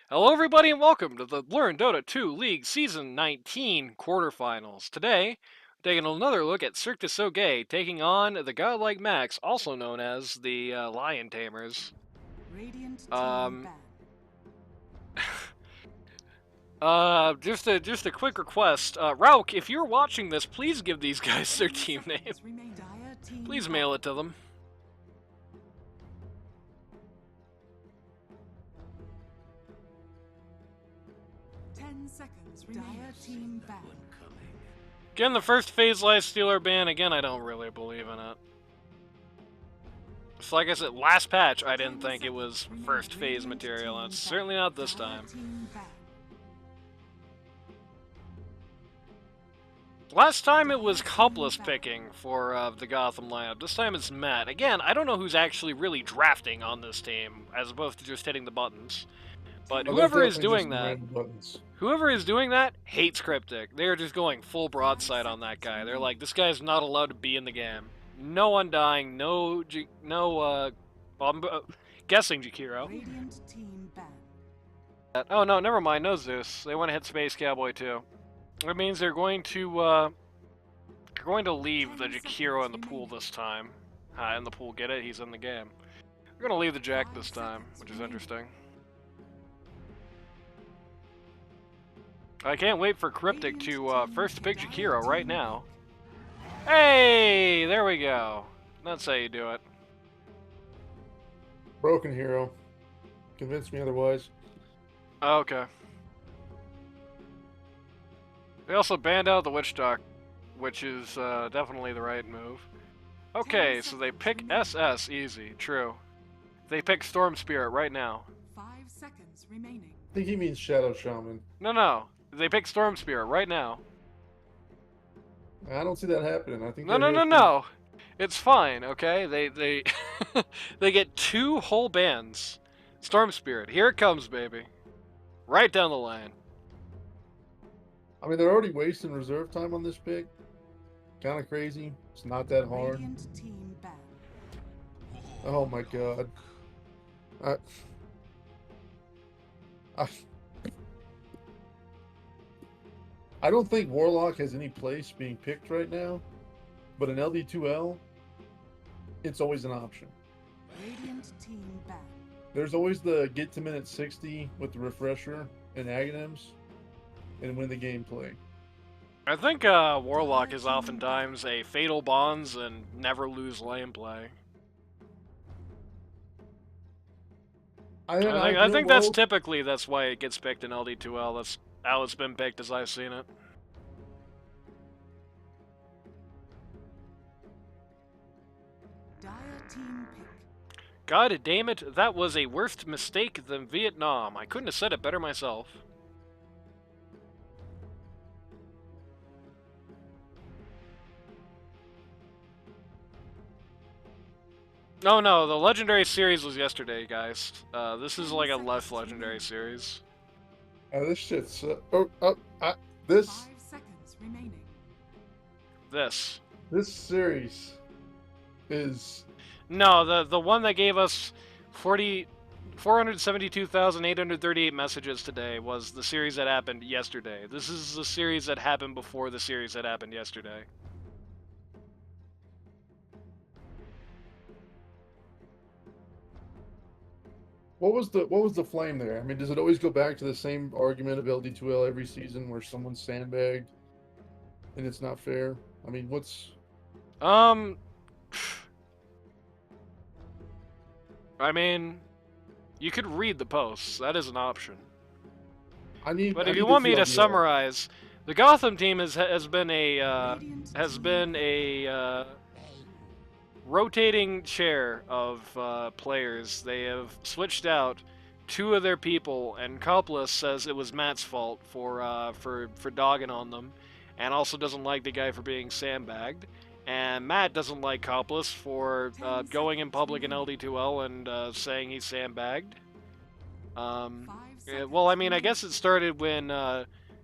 Hello, everybody, and welcome to the Learn Dota 2 League Season 19 Quarterfinals. Today, we're taking another look at Cirque to SoGay, taking on the godlike Max, also known as the Lion Tamers. Radiant team Um, ban. just a quick request. Rauk, if you're watching this, please give these guys their team name. Please mail it to them. Dire team ban. Again, the first phase lifestealer ban. Again, I don't really believe in it. So like I said, last patch, I didn't think it was first phase material, and it's certainly not this time. Last time it was Coupless picking for the Gotham lineup. This time it's Matt. Again, I don't know who's actually really drafting on this team, as opposed to just hitting the buttons. But whoever is doing that, hates Cryptic. They're just going full broadside on that guy. They're like, this guy's not allowed to be in the game. No Undying, well, I'm guessing Jakiro. Oh no, never mind, no Zeus. They want to hit Space Cowboy too. That means they're going to leave the Jakiro in the pool this time. In the pool, get it? He's in the game. They're gonna leave the Jack this time, which is interesting. I can't wait for Cryptic to first pick Jakiro right now. Hey, there we go. That's how you do it. Broken hero. Convince me otherwise. Okay. They also banned out the Witch Dock, which is definitely the right move. Okay, so they pick SS easy, true. They pick Storm Spirit right now. 5 seconds remaining. I think he means Shadow Shaman. No. They pick Storm Spirit right now. I don't see that happening. I think No. It's fine, okay? They they get 2 whole bans. Storm Spirit, here it comes, baby. Right down the line. I mean, they're already wasting reserve time on this pick. Kind of crazy. It's not that hard. Team ban. Oh my god. I don't think Warlock has any place being picked right now, but in LD2L, it's always an option. Radiant team ban. There's always the get to minute 60 with the refresher and Aghanims and win the gameplay. I think Warlock is oftentimes a Fatal Bonds and never lose lane play. I think that's typically why it gets picked in LD2L. That's how it's been picked as I've seen it. Dire team pick. God damn it, that was a worse mistake than Vietnam. I couldn't have said it better myself. No, the Legendary Series was yesterday, guys. This is like a less Legendary Series. This shit's... this... 5 seconds remaining. This series is... No, the one that gave us 472,838 messages today was the series that happened yesterday. This is the series that happened before the series that happened yesterday. What was the flame there? I mean, does it always go back to the same argument of LD2L every season where someone's sandbagged and it's not fair? I mean, what's... I mean, you could read the posts. That is an option. But if you want me to summarize, the Gotham team has been a rotating chair of players. They have switched out 2 of their people, and Coupless says it was Matt's fault for dogging on them, and also doesn't like the guy for being sandbagged. And Matt doesn't like Coupless for going in public in LD2L and saying he's sandbagged. Well, I mean, I guess it started when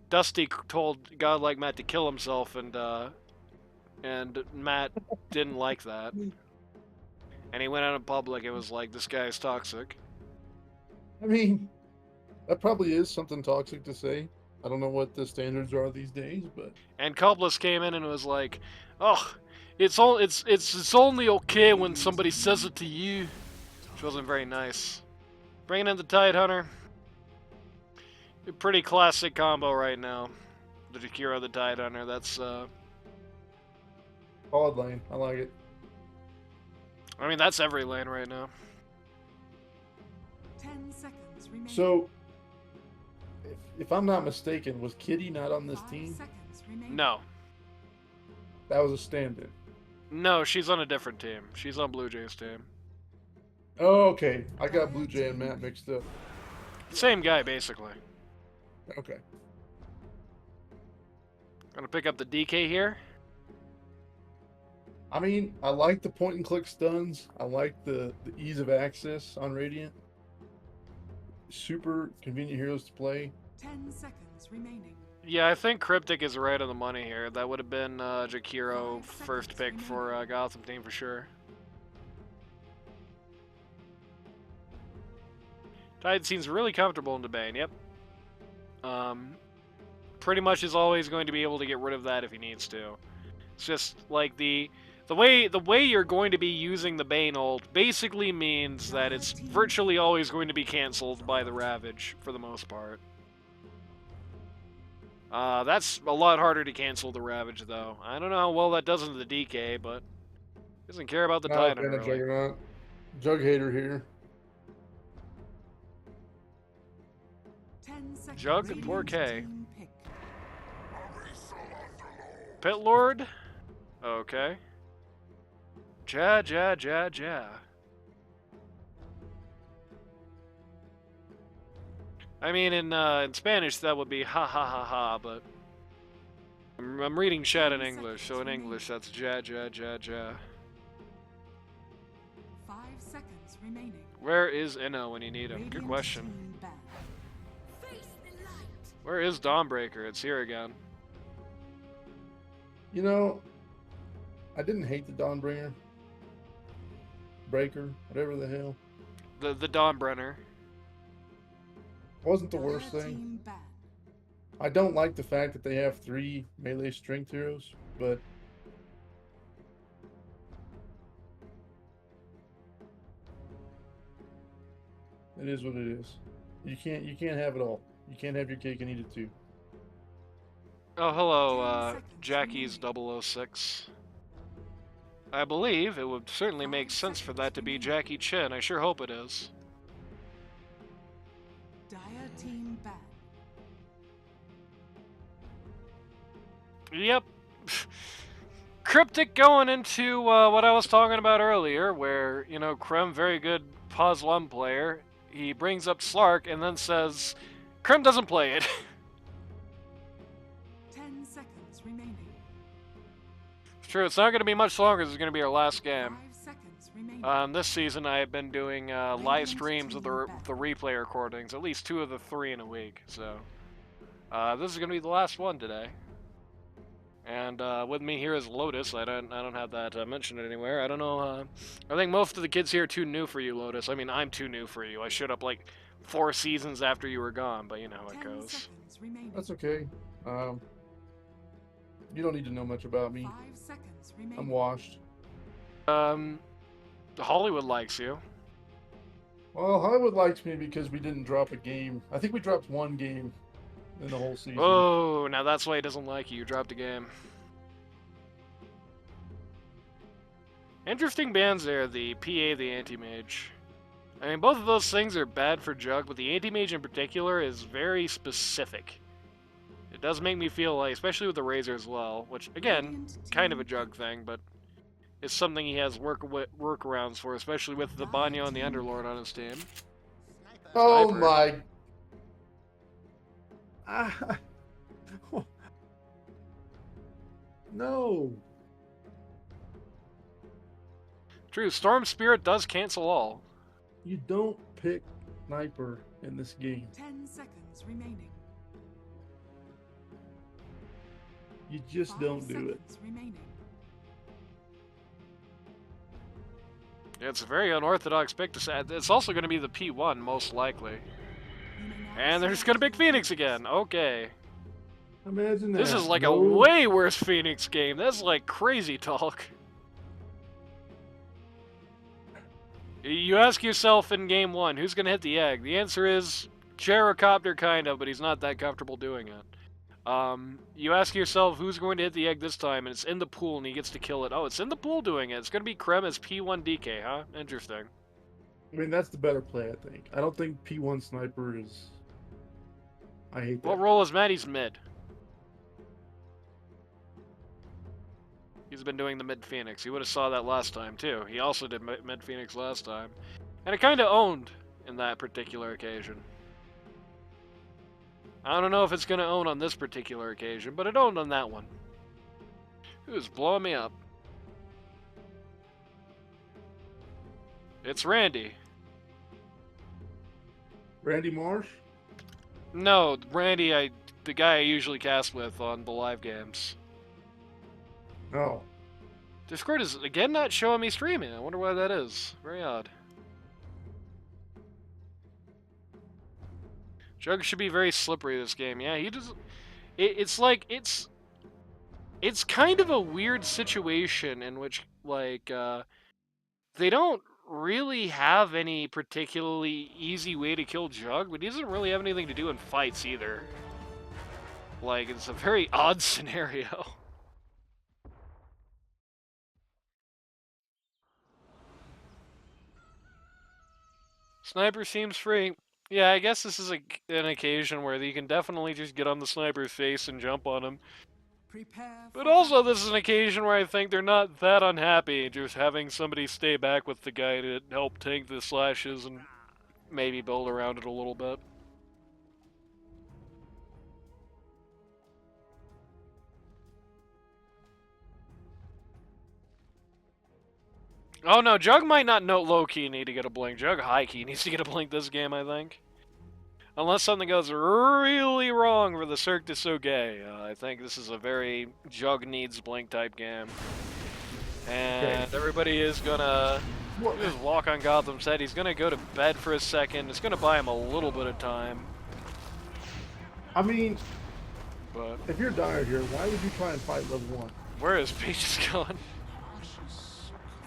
Dusty told godlike Matt to kill himself, and Matt didn't like that. And he went out in public and was like, this guy's toxic. I mean, That probably is something toxic to say. I don't know what the standards are these days, but And Couples came in and was like, "Oh, it's only okay when somebody says it to you," which wasn't very nice. Bringing in the Tide Hunter. A pretty classic combo right now. The Jakiro, the Tide Hunter. That's solid lane. I like it. I mean, that's every lane right now. 10 seconds remaining. So, if I'm not mistaken, was Kitty not on this 5 team? seconds remaining. No. That was a stand-in. No, she's on a different team. She's on Blue Jays' team. Oh, okay. I got Blue Jay and Matt mixed up. Same guy, basically. Okay. Gonna pick up the DK here. I mean, I like the point-and-click stuns. I like the ease of access on Radiant. Super convenient heroes to play. 10 seconds remaining. Yeah, I think Cryptic is right on the money here. That would have been Jakiro first pick for Gotham team for sure. Tide seems really comfortable in the Bane, yep. Pretty much is always going to be able to get rid of that if he needs to. It's just like the way you're going to be using the Bane ult basically means that it's virtually always going to be cancelled by the Ravage for the most part. That's a lot harder to cancel the Ravage though. I don't know how well that does in the DK, but doesn't care about the Not Titan a really. Juggernaut. Jug hater here. 10 seconds. Jug and poor Radiant K. team pick. Pit Lord? Okay. Ja. I mean, in Spanish that would be ha ha ha ha, but I'm reading chat in English, so in English that's ja. 5 seconds remaining. Where is Inno when you need him? Good Radiant question. team ban. Where is Dawnbreaker? It's here again. You know, I didn't hate the Dawnbringer. Breaker, whatever the hell. The Dawnbrenner. Wasn't the worst Dire thing. team ban. I don't like the fact that they have 3 melee strength heroes, but it is what it is. You can't have it all. You can't have your cake and eat it too. Oh, hello, 10 seconds Jackie's 006. I believe it would certainly make sense for that to be Jackie Chin. I sure hope it is. Dire team ban. Yep. Cryptic going into what I was talking about earlier, where, you know, Krem, very good Pause 1 player, he brings up Slark and then says, Krem doesn't play it. 10 seconds remaining. True, it's not going to be much longer. This is going to be our last game. 5 seconds remaining. This season I have been doing live streams of the replay recordings, at least 2 of the 3 in a week, so this is going to be the last one today. And with me here is Lotus. I don't have that mentioned anywhere. I don't know. I think most of the kids here are too new for you, Lotus. I mean, I'm too new for you. I showed up like 4 seasons after you were gone, but you know how it 10 goes. seconds remaining. That's okay. You don't need to know much about me. 5 seconds remaining. I'm washed. Hollywood likes you. Well, Hollywood likes me because we didn't drop a game. I think we dropped 1 game in the whole season. Oh, now that's why he doesn't like you. You dropped a game. Interesting bands there, the PA, the Anti-Mage. I mean, both of those things are bad for Jug, but the Anti-Mage in particular is very specific. It does make me feel like, especially with the Razor as well, which, again, kind of a Jug thing, but it's something he has workarounds for, especially with the Banyo and the Underlord on his team. Oh Sniper. my! No. True, Storm Spirit does cancel all. You don't pick sniper in this game. 10 seconds remaining. You just 5 don't do it. seconds remaining. It's a very unorthodox pick to say. It's also going to be the P1, most likely. You may And they're just gonna pick Phoenix again. Okay. Imagine that. This is like No- a way worse Phoenix game. That's like crazy talk. You ask yourself in game 1, who's gonna hit the egg? The answer is Gyrocopter, kind of, but he's not that comfortable doing it. You ask yourself who's going to hit the egg this time, and it's in the pool, and he gets to kill it. Oh, it's in the pool doing it. It's gonna be Krem as P1DK, huh? Interesting. I mean, that's the better play, I think. I don't think P1 Sniper is... I hate that. What role is Matt? He's mid. He's been doing the mid Phoenix. You would have saw that last time, too. He also did mid Phoenix last time. And it kind of owned in that particular occasion. I don't know if it's going to own on this particular occasion, but it owned on that one. Who's blowing me up? It's Randy. Randy Marsh? No, Randy, the guy I usually cast with on the live games. No. Discord is again not showing me streaming. I wonder why that is. Very odd. Jug should be very slippery this game. Yeah, he does. It's like it's kind of a weird situation in which like they don't really have any particularly easy way to kill Jug, but he doesn't really have anything to do in fights either. Like, it's a very odd scenario. Sniper seems free. Yeah, I guess this is an occasion where you can definitely just get on the sniper's face and jump on him. Prepare But for also, this is an occasion where I think they're not that unhappy just having somebody stay back with the guy to help tank the slashes and maybe build around it a little bit. Oh no, Jug might not know low-key need to get a blink. Jug high-key needs to get a blink this game, I think. Unless something goes really wrong for the Cirque to SoGay. I think this is a very Jug needs blink type game. And Okay. everybody is gonna just walk on Gotham's head. He's gonna go to bed for a second. It's gonna buy him a little bit of time. I mean, But if you're Dyer here, why would you try and fight level 1? where is Peaches going?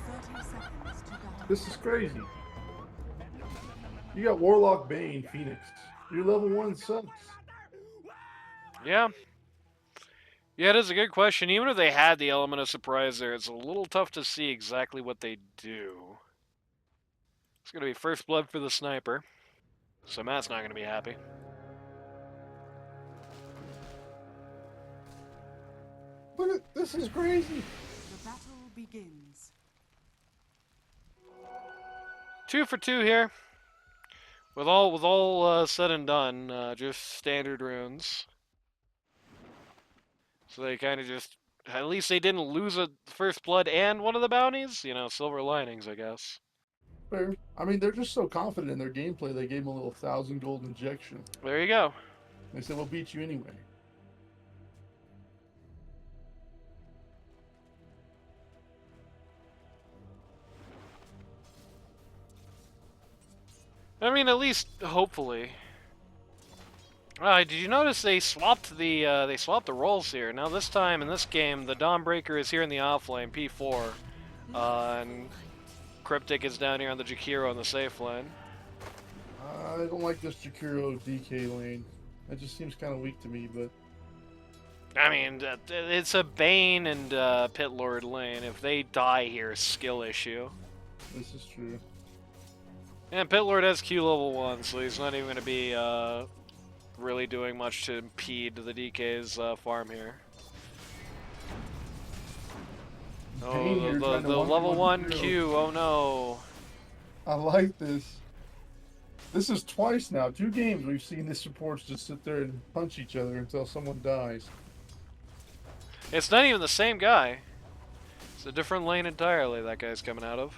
30 seconds to go. This is crazy. You got Warlock, Bane, Phoenix. Your level 1 sucks. Yeah. Yeah, it is a good question. Even if they had the element of surprise there, it's a little tough to see exactly what they do. It's going to be first blood for the sniper. So Matt's not going to be happy. Look at this is crazy. The battle begins. 2 for 2 here. With all said and done, just standard runes. So they kind of just, at least they didn't lose a first blood and one of the bounties. You know, silver linings, I guess. Fair. I mean, they're just so confident in their gameplay. They gave him a little 1,000 gold injection. There you go. They said, "We'll beat you anyway." I mean, at least hopefully. Did you notice they swapped the roles here? Now this time in this game, the Dawnbreaker is here in the off lane, P4, and Cryptic is down here on the Jakiro on the safe lane. I don't like this Jakiro DK lane. It just seems kind of weak to me, but I mean, it's a Bane and Pit Lord lane. If they die here, skill issue. this is true. And Pit Lord has Q level 1, so he's not even going to be really doing much to impede the DK's farm here. Bane Oh, here the trying to level 1 Jakiro. Q, oh no. I like this. This is twice now. 2 games we've seen the supports just sit there and punch each other until someone dies. It's not even the same guy. It's a different lane entirely that guy's coming out of.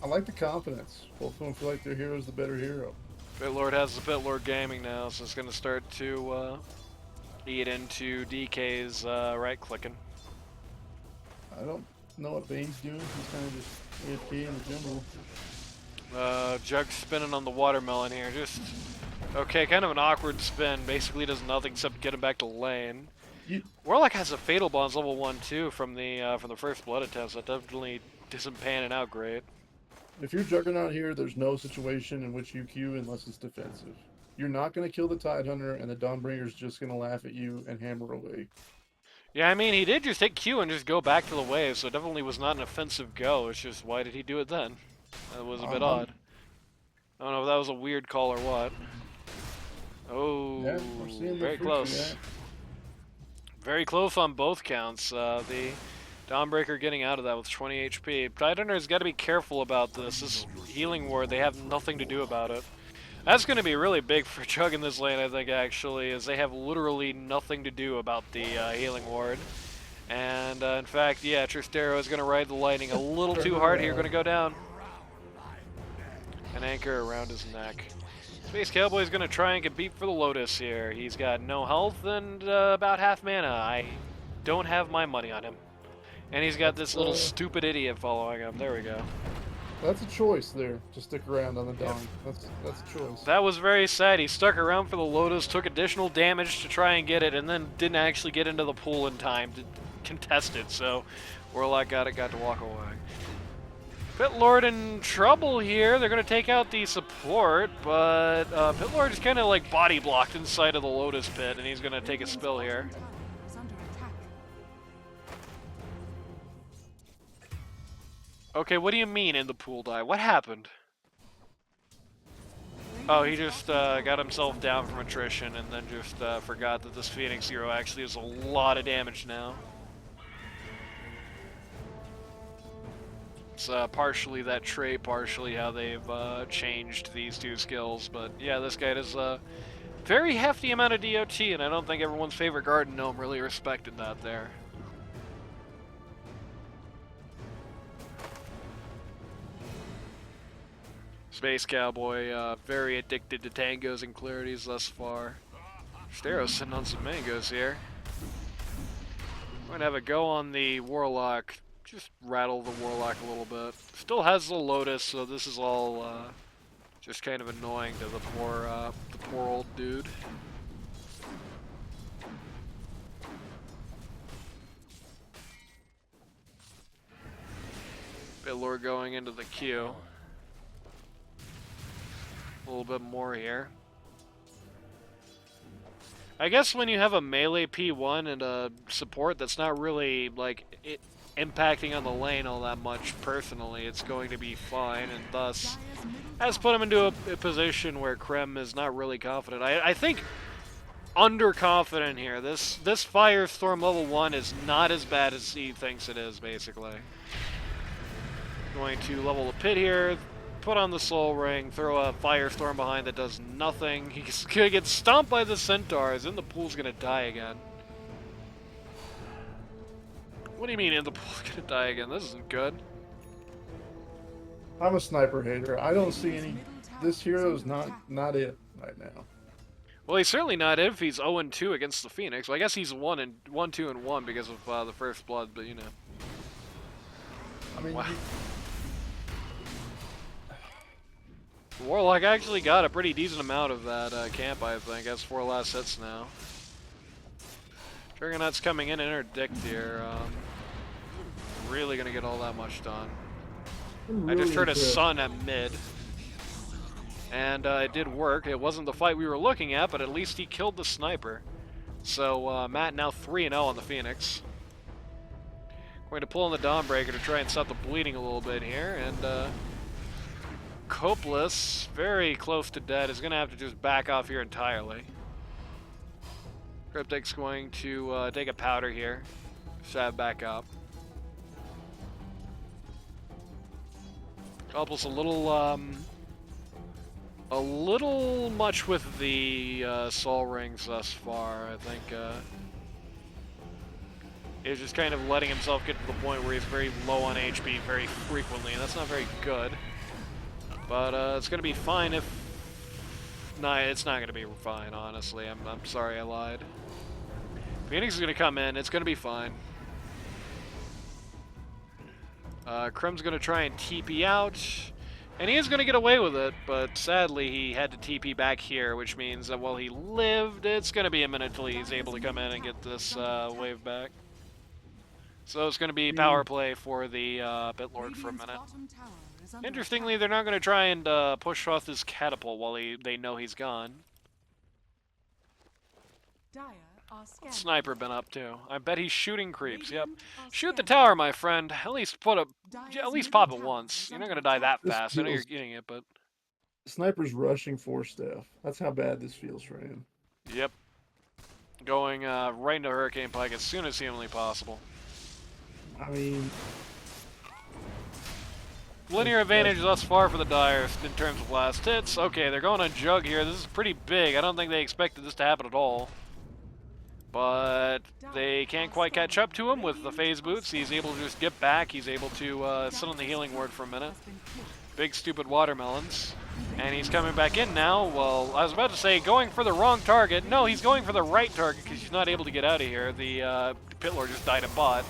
I like the confidence. Both of them feel like their hero's the better hero. Pit Lord has the Pit Lord gaming now, so it's going to start to eat into DK's right clicking. I don't know what Bane's doing. He's kind of just AFK in the jungle. Jug spinning on the watermelon here. Just okay, kind of an awkward spin. Basically does nothing except get him back to lane. You, Warlock has a Fatal Bonds level 1 too from the first blood attempt. So that definitely isn't panning out great. if you're Juggernaut here, there's no situation in which you Q unless it's defensive. You're not going to kill the Tidehunter, and the Dawnbringer's just going to laugh at you and hammer away. Yeah, I mean, he did just hit Q and just go back to the wave, so it definitely was not an offensive go. It's just, why did he do it then? That was a bit odd. I don't know if that was a weird call or what. Oh, Yeah, we're seeing the very fruits of close. that. Very close on both counts. The Dawnbreaker getting out of that with 20 HP. Tidehunter's got to be careful about this. This healing ward, they have nothing to do about it. That's going to be really big for Chug in this lane, I think, actually, as they have literally nothing to do about the healing ward. And, in fact, yeah, Tristero is going to ride the lightning a little too hard here, going to go down. An anchor around his neck. Space Cowboy's going to try and compete for the Lotus here. He's got no health and about half mana. I don't have my money on him. And he's got this little stupid idiot following him. There we go. That's a choice there, to stick around on the Dawn. That's a choice. That was very sad. He stuck around for the Lotus, took additional damage to try and get it, and then didn't actually get into the pool in time to contest it, so Warlock got to walk away. Pitlord in trouble here. They're going to take out the support, but Pitlord is kind of like body blocked inside of the Lotus pit, and he's going to take a spill here. Is under attack. Okay, what do you mean in the pool die? What happened? Oh, he just got himself down from attrition and then just forgot that this Phoenix hero actually does a lot of damage now. It's partially that trait, partially how they've changed these two skills, but yeah, this guy does a very hefty amount of DOT, and I don't think everyone's favorite Garden Gnome really respected that there. Space Cowboy, very addicted to tangos and clarities thus far. Stero's sitting on some mangoes here. We're gonna have a go on the Warlock. Just rattle the Warlock a little bit. Still has the Lotus, so this is all just kind of annoying to the poor old dude. Pitlord going into the queue. A little bit more here. I guess when you have a melee P1 and a support that's not really like impacting on the lane all that much personally, it's going to be fine, and thus has put him into a position where Krem is not really confident. I think underconfident here. This Firestorm level 1 is not as bad as he thinks it is, basically. Going to level the pit here. Put on the Soul Ring, throw a Firestorm behind that does nothing. He's gonna get stomped by the Centaurs, and the pool's gonna die again. What do you mean, in the pool's gonna die again? This isn't good. I'm a sniper hater. I don't see any. This hero is not it right now. Well, he's certainly not if he's 0-2 against the Phoenix. Well, I guess he's 1-2-1 because of the first blood, but you know. I mean, wow. Warlock actually got a pretty decent amount of that camp, I think. That's 4 last hits now. Juggernaut's coming in, interdict here. Really gonna get all that much done. I just heard a sun at mid. And it did work. It wasn't the fight we were looking at, but at least he killed the sniper. So Matt now 3-0 on the Phoenix. Going to pull on the Dawnbreaker to try and stop the bleeding a little bit here, and Copeless, very close to dead, is going to have to just back off here entirely. Cryptic's going to take a powder here, stab back up. Copeless a little much with the soul rings thus far. I think he's just kind of letting himself get to the point where he's very low on HP very frequently, and that's not very good. But it's going to be fine if... Nah, it's not going to be fine, honestly. I'm sorry I lied. Phoenix is going to come in. It's going to be fine. Krem's going to try and TP out. And he is going to get away with it, but sadly he had to TP back here, which means that while he lived, it's going to be a minute till he's able to come in and get this wave back. So it's going to be power play for the Pit Lord for a minute. Interestingly, they're not going to try and push off this catapult while they know he's gone. What's Sniper been up to? I bet he's shooting creeps. Yep. Shoot the tower, my friend. At least pop it once. You're not gonna die that fast. I know you're getting it, but Sniper's rushing 4-staff. That's how bad this feels for him. yep. Going right into Hurricane Pike as soon as humanly possible. I mean, linear advantage thus far for the Dire in terms of last hits. Okay, they're going on Jug here. This is pretty big. I don't think they expected this to happen at all. But they can't quite catch up to him with the phase boots. He's able to just get back. He's able to sit on the healing ward for a minute. Big stupid watermelons. And he's coming back in now. Well, I was about to say going for the wrong target. No, he's going for the right target because he's not able to get out of here. The Pit Lord just died a bot.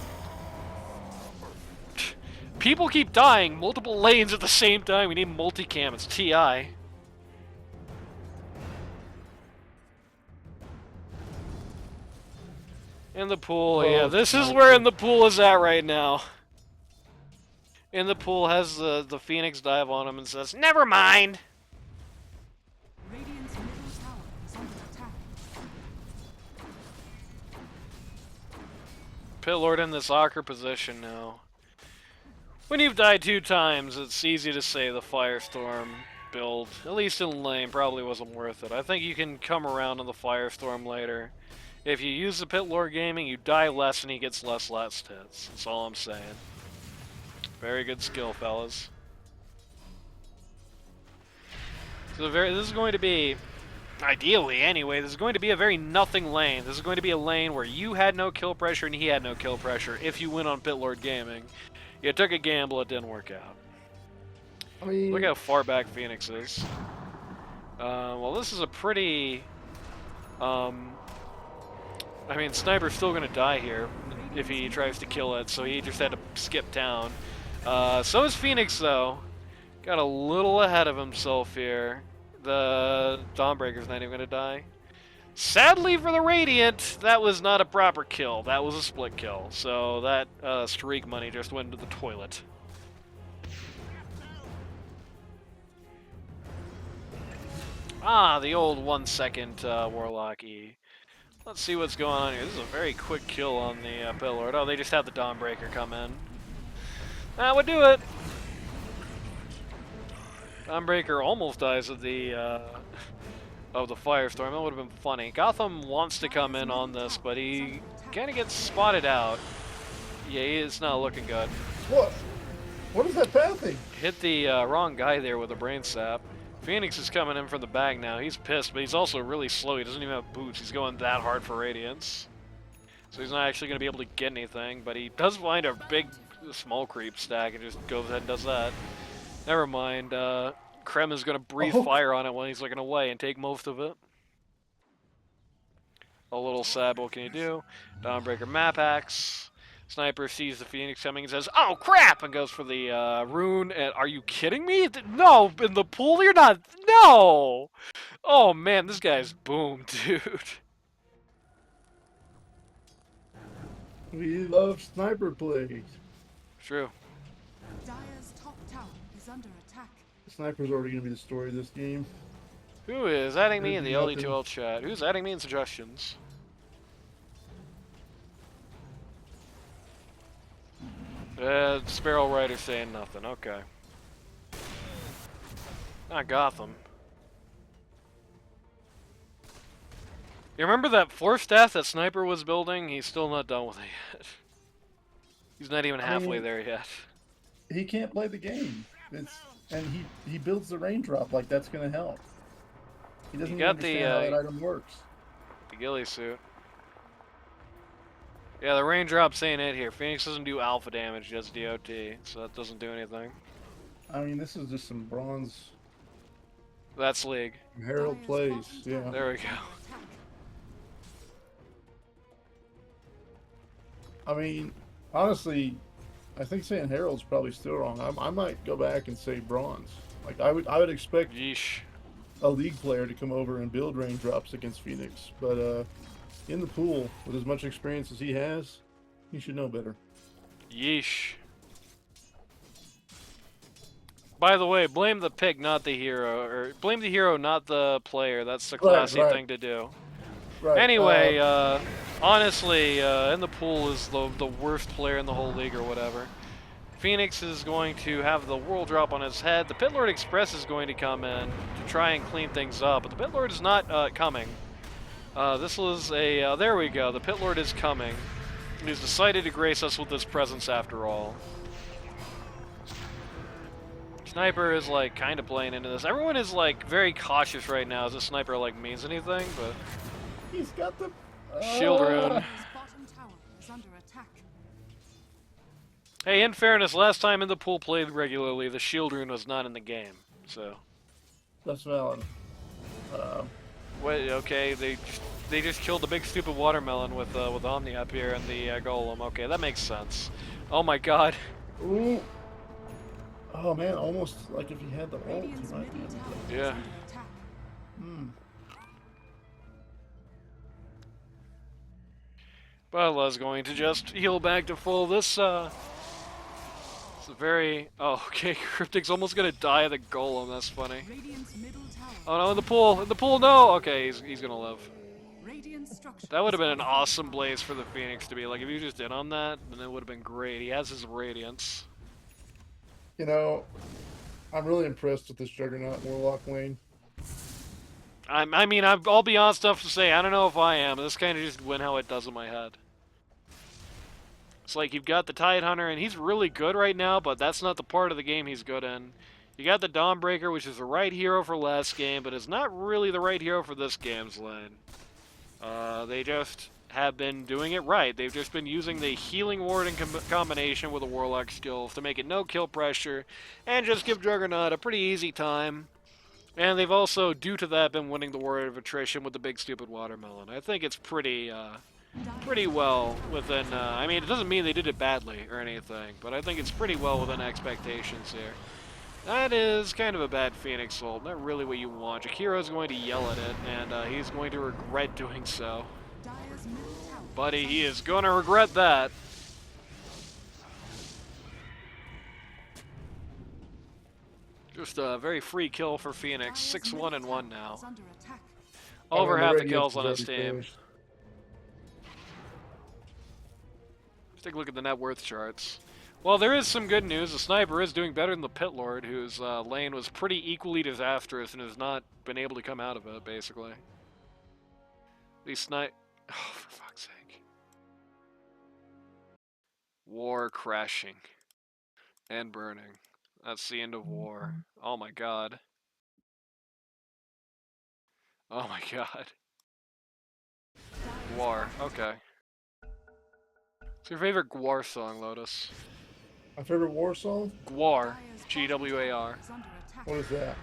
People keep dying multiple lanes at the same time. We need multicam. It's TI. In the pool, yeah, this is where In the Pool is at right now. In the Pool has the Phoenix dive on him and says, "Never mind." Radiant's middle tower is under attack. Pit Lord in this awkward position now. When you've died 2 times, it's easy to say the Firestorm build, at least in lane, probably wasn't worth it. I think you can come around on the Firestorm later. If you use the Pit Lord Gaming, you die less and he gets less last hits. That's all I'm saying. Very good skill, fellas. So this is going to be, ideally anyway, this is going to be a very nothing lane. This is going to be a lane where you had no kill pressure and he had no kill pressure if you win on Pit Lord Gaming. You took a gamble, it didn't work out. I mean, look how far back Phoenix is. Well, this is a pretty... I mean, Sniper's still going to die here if he tries to kill it, so he just had to skip town. So is Phoenix, though. Got a little ahead of himself here. The Dawnbreaker's not even going to die. Sadly for the Radiant, that was not a proper kill. That was a split kill. So that streak money just went to the toilet. Ah, the old 1 second Warlock E. Let's see what's going on here. This is a very quick kill on the Pit Lord. Oh, they just had the Dawnbreaker come in. That would do it. Dawnbreaker almost dies of the Firestorm. That would have been funny. Gotham wants to come in on this, but he kind of gets spotted out. Yeah, it's not looking good. What? What is that pathing? Hit the wrong guy there with a brain sap. Phoenix is coming in from the back now. He's pissed, but he's also really slow. He doesn't even have boots. He's going that hard for Radiance. So he's not actually going to be able to get anything, but he does find a big small creep stack and just goes ahead and does that. Never mind. Krem is going to breathe fire on it when he's looking away and take most of it. A little sad, but what can you do? Dawnbreaker map axe. Sniper sees the Phoenix coming and says, "Oh crap!" and goes for the rune. And are you kidding me? No, in the pool you're not. No. Oh man, this guy's boom, dude. We love sniper plays. True. Dire's top tower is under attack. Sniper's already gonna be the story of this game. Who is adding me in the LD2L chat? Who's adding me in suggestions? Sparrow Rider saying nothing. Okay. Not Gotham. You remember that 4-staff that Sniper was building? He's still not done with it yet. He's not even halfway there yet. He can't play the game. And he builds the raindrop like that's gonna help. He doesn't even understand how that item works. The ghillie suit. Yeah, the raindrop's ain't it here. Phoenix doesn't do alpha damage, just DOT, so that doesn't do anything. I mean, this is just some bronze. That's League. Herald plays, yeah. There we go. I mean, honestly, I think saying Herald's probably still wrong. I might go back and say bronze. Like I would expect Yeesh. a league player to come over and build raindrops against Phoenix, but in the pool with as much experience as he has, he should know better. Yeesh. By the way, blame the pick, not the hero, or blame the hero, not the player. That's the classy Right. thing to do. Right. Anyway, honestly, in the pool is the worst player in the whole league or whatever. Phoenix is going to have the world drop on his head. The Pit Lord Express is going to come in to try and clean things up, but the Pit Lord is not coming. This was a, there we go, the Pit Lord is coming. He's decided to grace us with his presence after all. Sniper is like kind of playing into this. Everyone is like very cautious right now as a sniper like means anything, but He's got the shield rune. Dire's bottom tower is under attack. Hey, in fairness, last time in the pool played regularly, the shield rune was not in the game, so. That's valid. Wait, okay, they just killed the big stupid watermelon with Omni up here and the golem. Okay, that makes sense. Oh my god. Ooh. Oh man, almost like if he had the ult, he Radiant's might be middle able tower to. Yeah. is under attack. Butla's going to just heal back to full. This, it's a very... Oh, okay, Cryptic's almost gonna die of the golem, that's funny. Radiant's middle tower. Oh no, in the pool, no! Okay, he's gonna live. Radiant structure. That would have been an awesome blaze for the Phoenix to be like, if you just did on that, then it would have been great. He has his radiance. You know, I'm really impressed with this Juggernaut Warlock lane. I mean, I'll be honest enough to say, I don't know if I am. This kind of just went how it does in my head. It's like you've got the Tide Hunter, and he's really good right now, but that's not the part of the game he's good in. You got the Dawnbreaker, which is the right hero for last game, but is not really the right hero for this game's lane. They just have been doing it right. They've just been using the Healing Ward in combination with the Warlock skills to make it no kill pressure, and just give Juggernaut a pretty easy time. And they've also, due to that, been winning the war of attrition with the big stupid watermelon. I think it's pretty well within, I mean, it doesn't mean they did it badly or anything, but I think it's pretty well within expectations here. That is kind of a bad Phoenix ult, not really what you want. Jakiro's going to yell at it, and he's going to regret doing so. Dire's middle tower. Buddy, he is going to regret that. Just a very free kill for Phoenix. 6-1 and 1 now. Is under attack. Over I mean, half the Radiance kills is on his already team. finished. Let's take a look at the net worth charts. Well, there is some good news. The Sniper is doing better than the Pit Lord, whose lane was pretty equally disastrous and has not been able to come out of it, basically. These Snipe... Oh, for fuck's sake. War crashing. And burning. That's the end of war. Oh my god. Oh my god. Gwar. Okay. What's your favorite Gwar song, Lotus? My favorite war song? Gwar. G-W-A-R. Is under attack. What is that?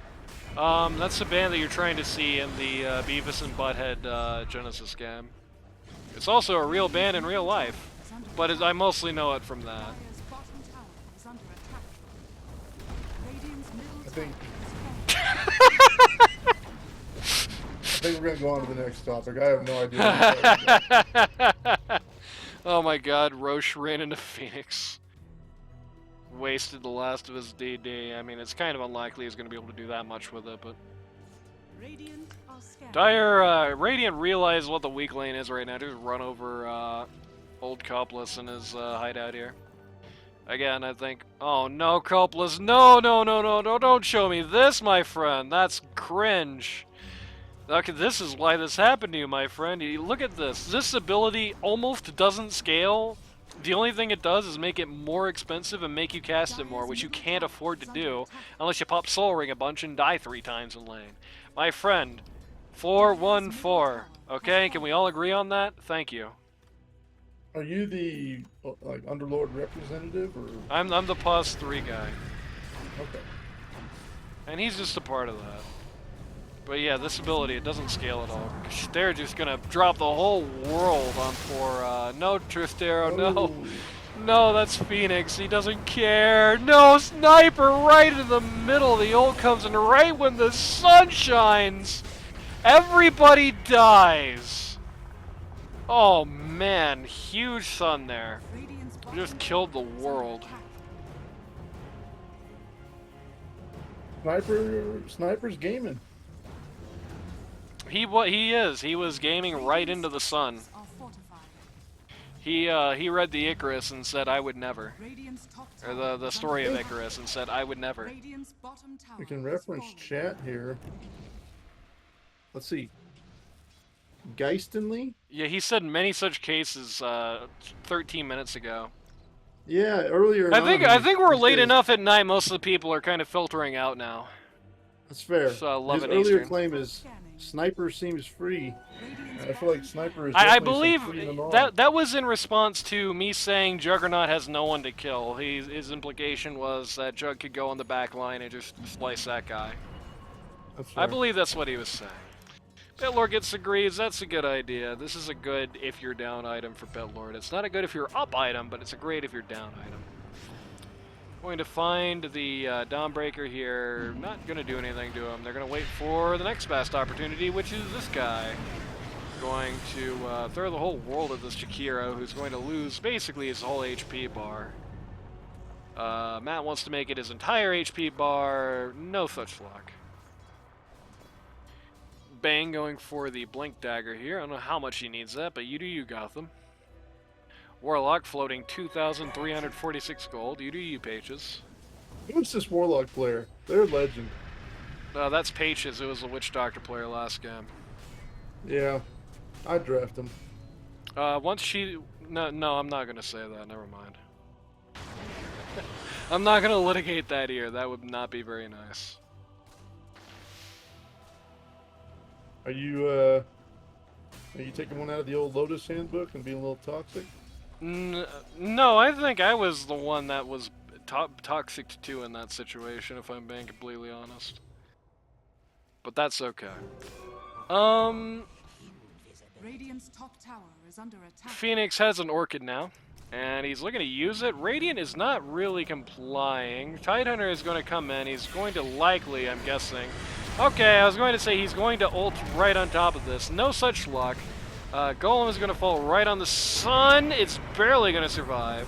That's the band that you're trying to see in the Beavis and Butthead Genesis game. It's also a real band in real life, but I mostly know it from that. Dire's bottom tower is under attack. Radiant's middle I tower think we're gonna go on to the next topic. I have no idea. What to Oh my god, Roche ran into Phoenix. Wasted the last of his DD. I mean, it's kind of unlikely he's going to be able to do that much with it, but... Radiant are scared. Radiant realized what the weak lane is right now. Just run over old Copless in his hideout here. Again, I think... Oh no, Copless. No, don't show me this, my friend. That's cringe. Okay, this is why this happened to you, my friend. You look at this. This ability almost doesn't scale. The only thing it does is make it more expensive and make you cast it more, which you can't afford to do unless you pop Soul Ring a bunch and die 3 times in lane. My friend, 4-1-4. Okay, can we all agree on that? Thank you. Are you the like Underlord representative, or? I'm the +3 guy, Okay. and he's just a part of that. But yeah, this ability, it doesn't scale at all. They're just gonna drop the whole world on poor, no Tristero, no. No, that's Phoenix. He doesn't care. No, sniper right in the middle. The ult comes in right when the sun shines. Everybody dies. Oh man, huge sun there. Radiant's He just bottom killed the tower is under world. attack. Sniper's gaming. He is. He was gaming right into the sun. Radiant's are fortified. He read the Icarus and said I would never. Radiant's top Or tower the is story of under attack. Icarus and said I would never. Radiant's bottom tower We can has reference fallen. chat here. Let's see. Geistonly? Yeah, he said many such cases 13 minutes ago. Yeah, earlier. I on, think we're he late says- enough at night. Most of the people are kind of filtering out now. That's fair. So, His 11 earlier Eastern. claim is Sniper seems free. Radiant's I feel like bottom Sniper is. I definitely some believe free in the that was in response to me saying Juggernaut has no one to kill. His implication was that Jug could go on the back line and just slice that guy. That's I fair. believe that's what he was saying. Bitlord gets agrees, that's a good idea. This is a good if you're down item for Bitlord. It's not a good if you're up item, but it's a great if you're down item. Going to find the Dawnbreaker here. Not going to do anything to him. They're going to wait for the next best opportunity, which is this guy. Going to throw the whole world at this Chikiro, who's going to lose basically his whole HP bar. Matt wants to make it his entire HP bar. No such luck. Bang going for the Blink Dagger here. I don't know how much he needs that, but you do you, Gotham. Warlock floating 2,346 gold. You do you, Pages. Who's this Warlock player? They're a legend. That's Pages. It was a Witch Doctor player last game. Yeah, I'd draft him. Once she... No, I'm not going to say that. Never mind. I'm not going to litigate that here. That would not be very nice. Are you taking one out of the old Lotus handbook and being a little toxic? No, I think I was the one that was toxic to in that situation, if I'm being completely honest. But that's okay. Radiant's top tower is under attack. Phoenix has an Orchid now, and he's looking to use it. Radiant is not really complying. Tidehunter is going to come in. He's going to likely, I'm guessing. Okay, I was going to say he's going to ult right on top of this. No such luck. Golem is going to fall right on the sun. It's barely going to survive.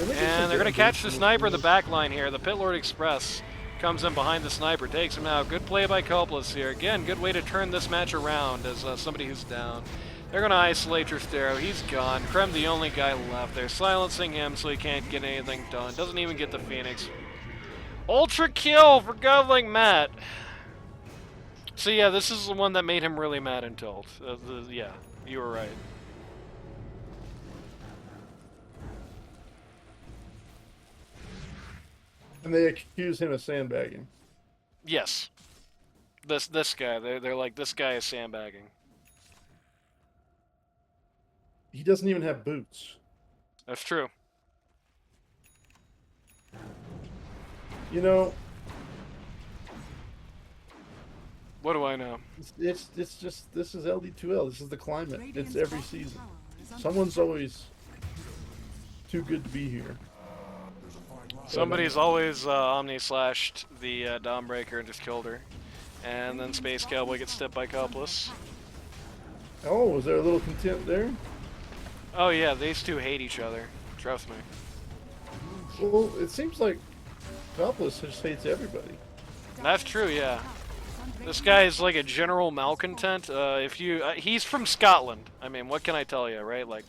And they're going to catch the sniper in the back line here. The Pitlord Express comes in behind the sniper, takes him out. Good play by Copeless here. Again, good way to turn this match around as somebody who's down. They're going to isolate Tristero. He's gone. Krem the only guy left. They're silencing him so he can't get anything done. Doesn't even get the Phoenix. Ultra kill for Godlike Matt. So yeah, this is the one that made him really mad in Tilt. Yeah, you were right. And they accuse him of sandbagging. Yes. This guy, they're like, this guy is sandbagging. He doesn't even have boots. That's true. You know, What do I know? it's just this is LD2L. This is the climate. Radiant's It's every bottom season. tower is under Someone's attack. always too good to be here. Somebody's always Omni-slashed the Dawnbreaker and just killed her. And then Space Cowboy gets stepped by Copeless. Oh, was there a little contempt there? Oh yeah, these two hate each other. Trust me. Well, it seems like Topless just hates everybody. That's true, yeah. This guy is like a general malcontent. He's from Scotland. I mean, what can I tell you, right? Like,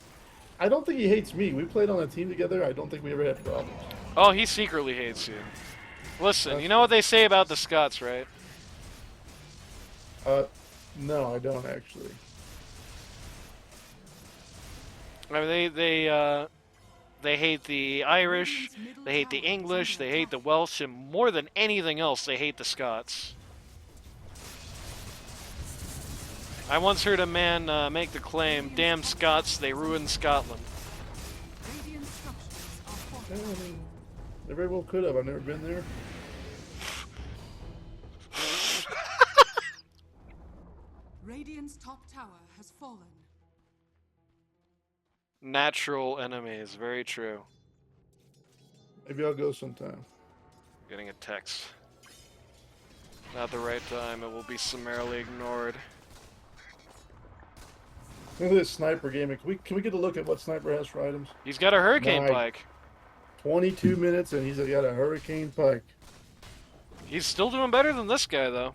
I don't think he hates me. We played on a team together. I don't think we ever had problems. oh, he secretly hates you. Listen, you know what they say about the Scots, right? No, I don't actually. I mean, they hate the Irish, they hate the English, they hate the Welsh, and more than anything else, they hate the Scots. I once heard a man make the claim, "Damn Scots, they ruined Scotland." Radiant structures are Yeah, fortified. I mean, they very well could have. I've never been there. Radiant's top tower has fallen. Natural enemies, very true. Maybe I'll go sometime. Getting a text. Not the right time, it will be summarily ignored. Look at this sniper gaming. Can we get a look at what sniper has for items? He's got a hurricane pike. 22 minutes and he's got a hurricane pike. He's still doing better than this guy, though.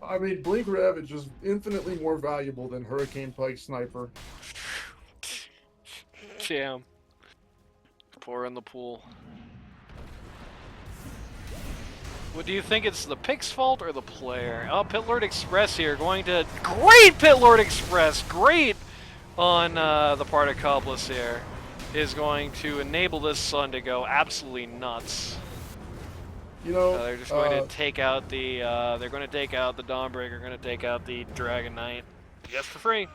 I mean, Blink Ravage is infinitely more valuable than Hurricane Pike Sniper. Damn. Pour in the pool. What do you think? It's the pick's fault or the player? Oh, Pitlord Express here going to... Great Pitlord Express! Great on the part of Cobless here. Is going to enable this sun to go absolutely nuts. You know, They're just going to take out the. They're going to take out the Dawnbreaker. Going to take out the Dragon Knight. Yes, for free.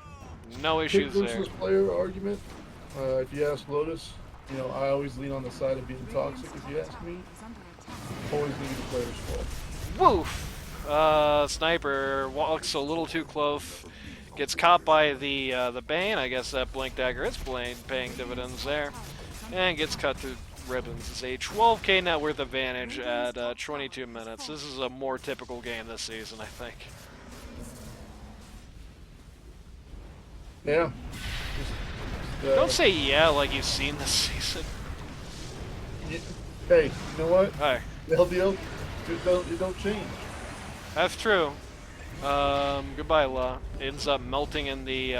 No issues there. Versus player argument. If you ask Lotus, you know, I always lean on the side of being toxic. If you ask me, always lean the player's fault. Woof. Sniper walks a little too close. Gets caught by the Bane. I guess that Blink Dagger is paying dividends there, and gets cut to ribbons. It's a 12k net worth advantage at 22 minutes. This is a more typical game this season, I think. Yeah. Don't say yeah like you've seen this season. Hey, you know what? Hi. The LDL, it don't change. That's true. Goodbye, La. Ends up melting in the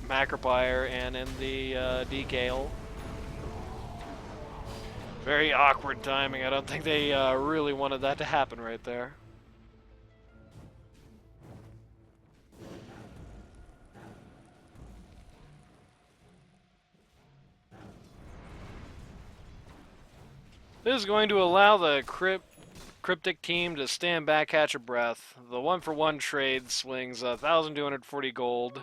Macropier and in the Decale. Very awkward timing. I don't think they really wanted that to happen right there. This is going to allow the Cryptic team to stand back, catch a breath. The 1-for-1 trade swings 1,240 gold.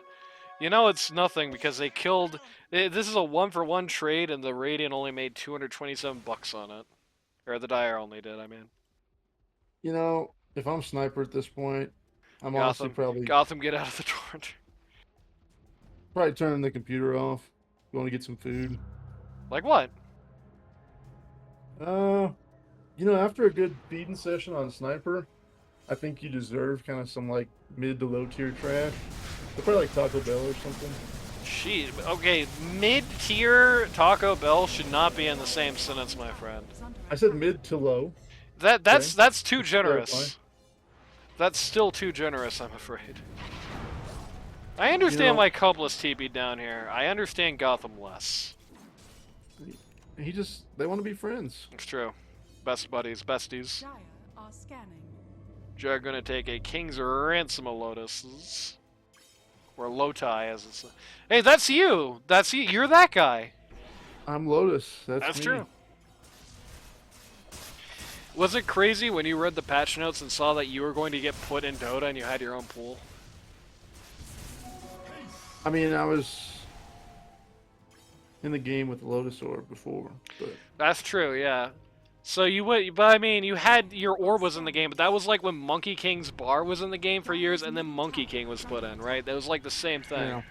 You know it's nothing because they killed... This is a 1-for-1 trade and the Radiant only made 227 bucks on it. Or the Dire only did, I mean. You know, if I'm Sniper at this point, I'm honestly Gotham, get out of the door. probably turning the computer off. Going to get some food. Like what? You know, after a good feeding session on Sniper, I think you deserve kind of some like mid to low tier trash. Probably like Taco Bell or something. Jeez, okay, mid-tier Taco Bell should not be in the same sentence, my friend. I said mid to low. That's too generous. Clarify. That's still too generous, I'm afraid. I understand why Cobless TP'd down here. I understand Gotham less. They want to be friends. It's true. Best buddies, besties. Dire are scanning. You're gonna take a King's Ransom of Lotuses. Or Loti, as it's... Hey, that's you! That's you! You're that guy! I'm Lotus. That's me. True. Was it crazy when you read the patch notes and saw that you were going to get put in Dota and you had your own pool? I mean, I was in the game with the Lotus Orb before, but... That's true, yeah. So you would, but I mean, you had, your orb was in the game, but that was like when Monkey King's bar was in the game for years, and then Monkey King was put in, right? That was like the same thing. Yeah.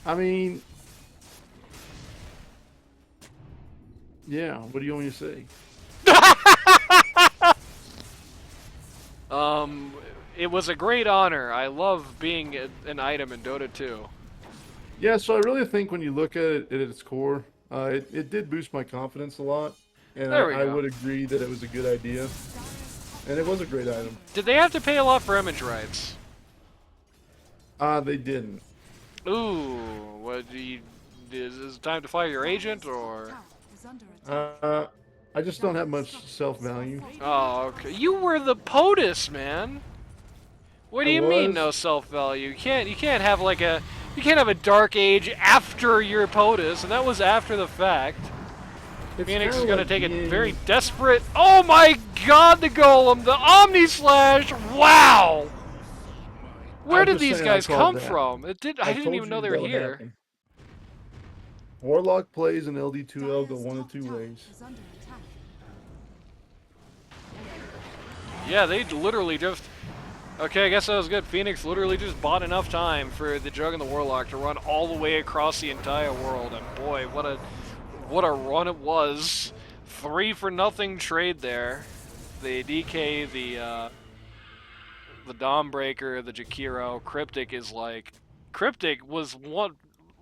I mean... Yeah, what do you want me to say? It was a great honor. I love being an item in Dota 2. Yeah, so I really think when you look at it at its core, it did boost my confidence a lot, and I would agree that it was a good idea, and it was a great item. Did they have to pay a lot for image rights? They didn't. Ooh, what do you? Is it time to fire your agent, or? I just don't have much self-value. Oh, okay. You were the POTUS, man. What do you mean no self-value? You can't have like a dark age after your POTUS, and that was after the fact. Phoenix is gonna take a very desperate. Oh my God, the Golem, the Omni Slash! Wow. Where did these guys come from? I didn't even know they were here. Happen. Warlock plays and LD2L go one of two ways. Yeah, they literally just... Okay, I guess that was good. Phoenix literally just bought enough time for the Jug and the Warlock to run all the way across the entire world, and boy, what a run it was. 3-for-0 trade there. The DK, the Dawnbreaker, the Jakiro, Cryptic is like... Cryptic was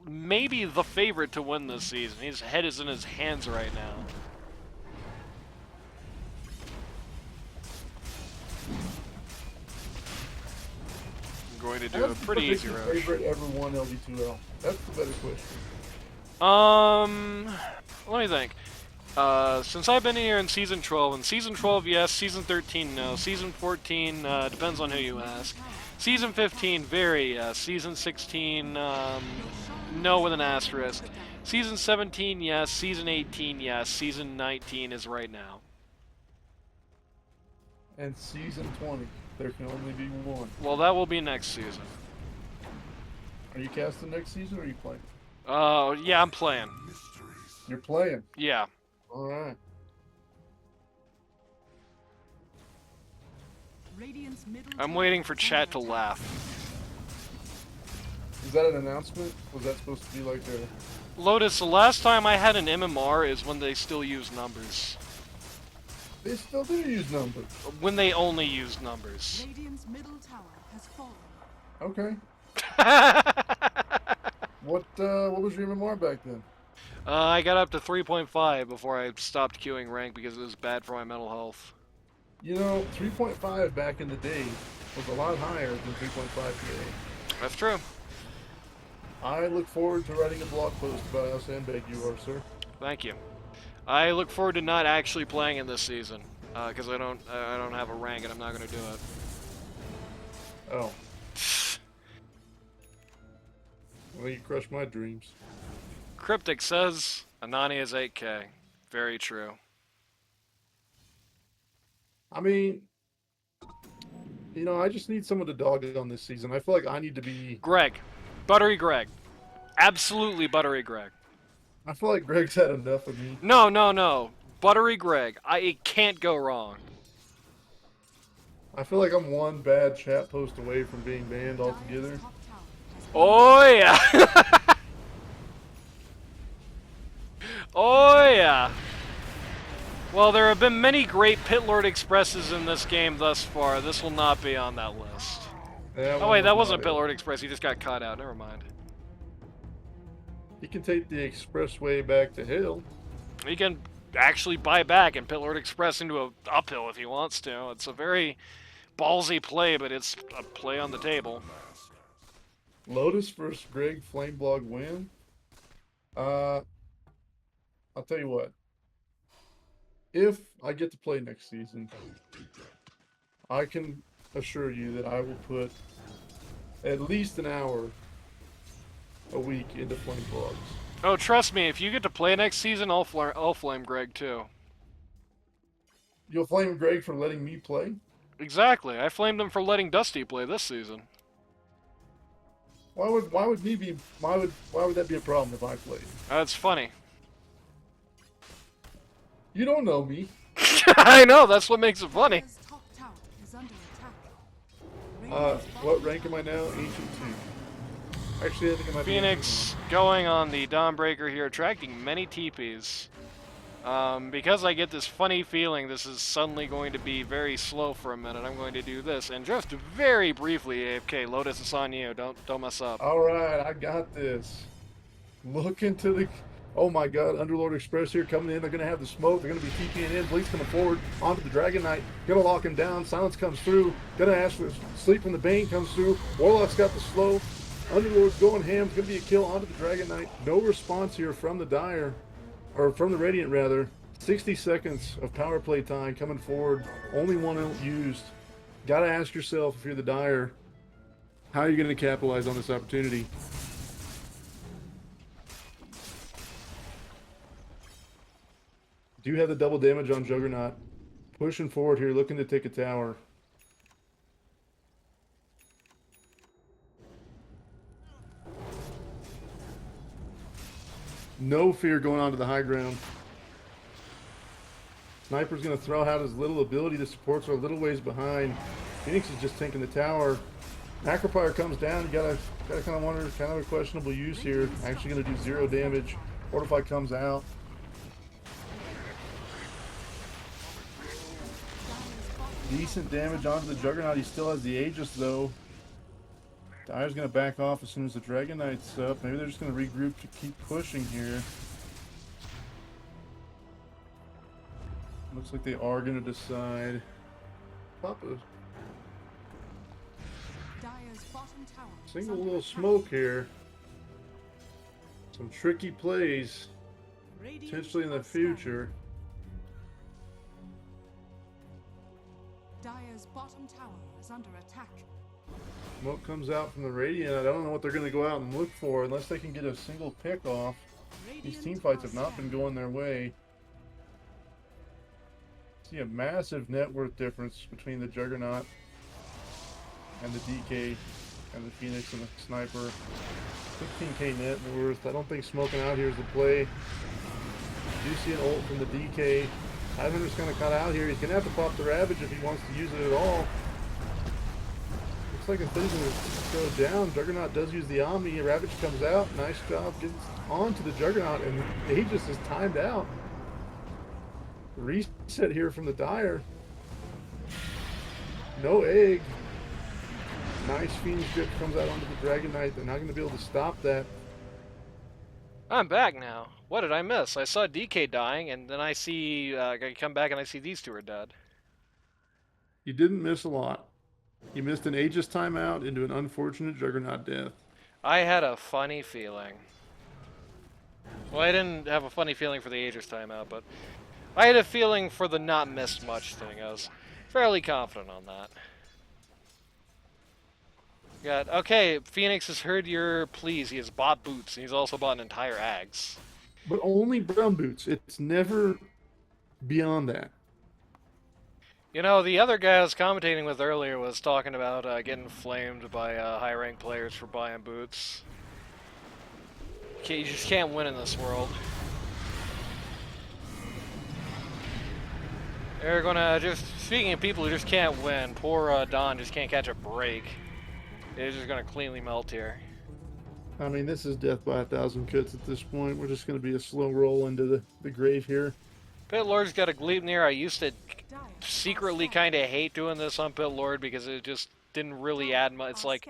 maybe the favorite to win this season. His head is in his hands right now. I'm going to do a pretty easy rush. Favorite ever won LV2L? That's the better question. Let me think. Since I've been here in Season 12, in Season 12, yes. Season 13, no. Season 14, depends on who you ask. Season 15, very yes. Season 16, no with an asterisk. Season 17, yes. Season 18, yes. Season 19 is right now. And Season 20, there can only be one. Well, that will be next season. Are you casting next season or are you playing? Yeah, I'm playing. You're playing? Yeah. Alright. I'm waiting for chat to laugh. Is that an announcement? Was that supposed to be like a... Lotus, the last time I had an MMR is when they still use numbers. They still do use numbers. When they only use numbers. Radiant's middle tower has fallen. Okay. What was your MMR back then? I got up to 3.5 before I stopped queuing rank because it was bad for my mental health. You know, 3.5 back in the day was a lot higher than 3.5 today. That's true. I look forward to writing a blog post about how sandbag you are, sir. Thank you. I look forward to not actually playing in this season because I don't have a rank and I'm not going to do it. Oh. Well, you crushed my dreams. Cryptic says Anani is 8K. Very true. I mean, you know, I just need someone to dog it on this season. I feel like I need to be... Greg. Buttery Greg. Absolutely Buttery Greg. I feel like Greg's had enough of me. No, no, no. Buttery Greg. It can't go wrong. I feel like I'm one bad chat post away from being banned altogether. Oh, yeah. Oh, yeah. Well, there have been many great Pit Lord Expresses in this game thus far. This will not be on that list. Oh, wait, that wasn't Pit Lord Express. He just got caught out. Never mind. He can take the expressway back to hell. He can actually buy back and Pit Lord Express into an uphill if he wants to. It's a very ballsy play, but it's a play on the table. Lotus versus Greg Flameblog win. I'll tell you what. If I get to play next season, I can assure you that I will put at least an hour a week into Flameblogs. Oh, trust me, if you get to play next season, I'll flame Greg too. You'll flame Greg for letting me play? Exactly. I flamed him for letting Dusty play this season. Why would that be a problem if I played? That's funny. You don't know me. I know, that's what makes it funny. What rank am I now? Ancient 2. Actually, I think I might Phoenix going on the Dawnbreaker here, attracting many TPs. Because I get this funny feeling this is suddenly going to be very slow for a minute, I'm going to do this. And just very briefly, AFK, Lotus, it's on you. Don't mess up. Alright, I got this. Look into the... Oh my god, Underlord Express here coming in. They're going to have the smoke. They're going to be TPing in. Bleak's coming forward onto the Dragon Knight. Going to lock him down. Silence comes through. Going to ask for Sleep from the Bane comes through. Warlock's got the slow. Underlord's going ham. It's going to be a kill onto the Dragon Knight. No response here from the Dire. Or from the Radiant, rather. 60 seconds of power play time coming forward. Only one ult used. Got to ask yourself, if you're the Dire, how are you going to capitalize on this opportunity? Do have the double damage on Juggernaut. Pushing forward here, looking to take a tower. No fear going on to the high ground. Sniper's going to throw out his little ability. The supports are a little ways behind. Phoenix is just tanking the tower. Macropire comes down. You gotta kind of wonder, kind of a questionable use here. Actually gonna do 0 damage. Fortify comes out. Decent damage onto the Juggernaut. He still has the Aegis though. Dire's gonna back off as soon as the Dragon Knight's up. Maybe they're just gonna regroup to keep pushing here. Looks like they are gonna decide. Pop a Dire's bottom tower is single under little attack. smoke here. Some tricky plays Radiant potentially in the are scanning. future. Dire's bottom tower is under attack. Smoke comes out from the Radiant. I don't know what they're going to go out and look for unless they can get a single pick off. These team fights have not been going their way. See a massive net worth difference between the Juggernaut and the DK and the Phoenix and the Sniper. 15k net worth. I don't think smoking out here is the play. Do see an ult from the DK. 500's kind of cut out here. He's going to have to pop the Ravage if he wants to use it at all. Looks like if things are going to go down, Juggernaut does use the Omni. Ravage comes out. Nice job. Gets onto the Juggernaut, and he just is timed out. Reset here from the Dire. No egg. Nice Fiend's Grip comes out onto the Dragon Knight. They're not going to be able to stop that. I'm back now. What did I miss? I saw DK dying, and then I see I come back and I see these two are dead. You didn't miss a lot. You missed an Aegis timeout into an unfortunate Juggernaut death. I had a funny feeling. Well, I didn't have a funny feeling for the Aegis timeout, but I had a feeling for the not missed much thing. I was fairly confident on that. Got okay. Phoenix has heard your pleas. He has bought boots, and he's also bought an entire Ags. But only brown boots. It's never beyond that. You know, the other guy I was commentating with earlier was talking about getting flamed by high-ranked players for buying boots. You just can't win in this world. They're gonna just, speaking of people who just can't win, poor Don just can't catch a break. They're just gonna cleanly melt here. I mean, this is death by 1,000 cuts at this point. We're just going to be a slow roll into the grave here. Pit Lord's got a Gleipnir. I used to secretly kind of hate doing this on Pit Lord because it just didn't really add much. It's like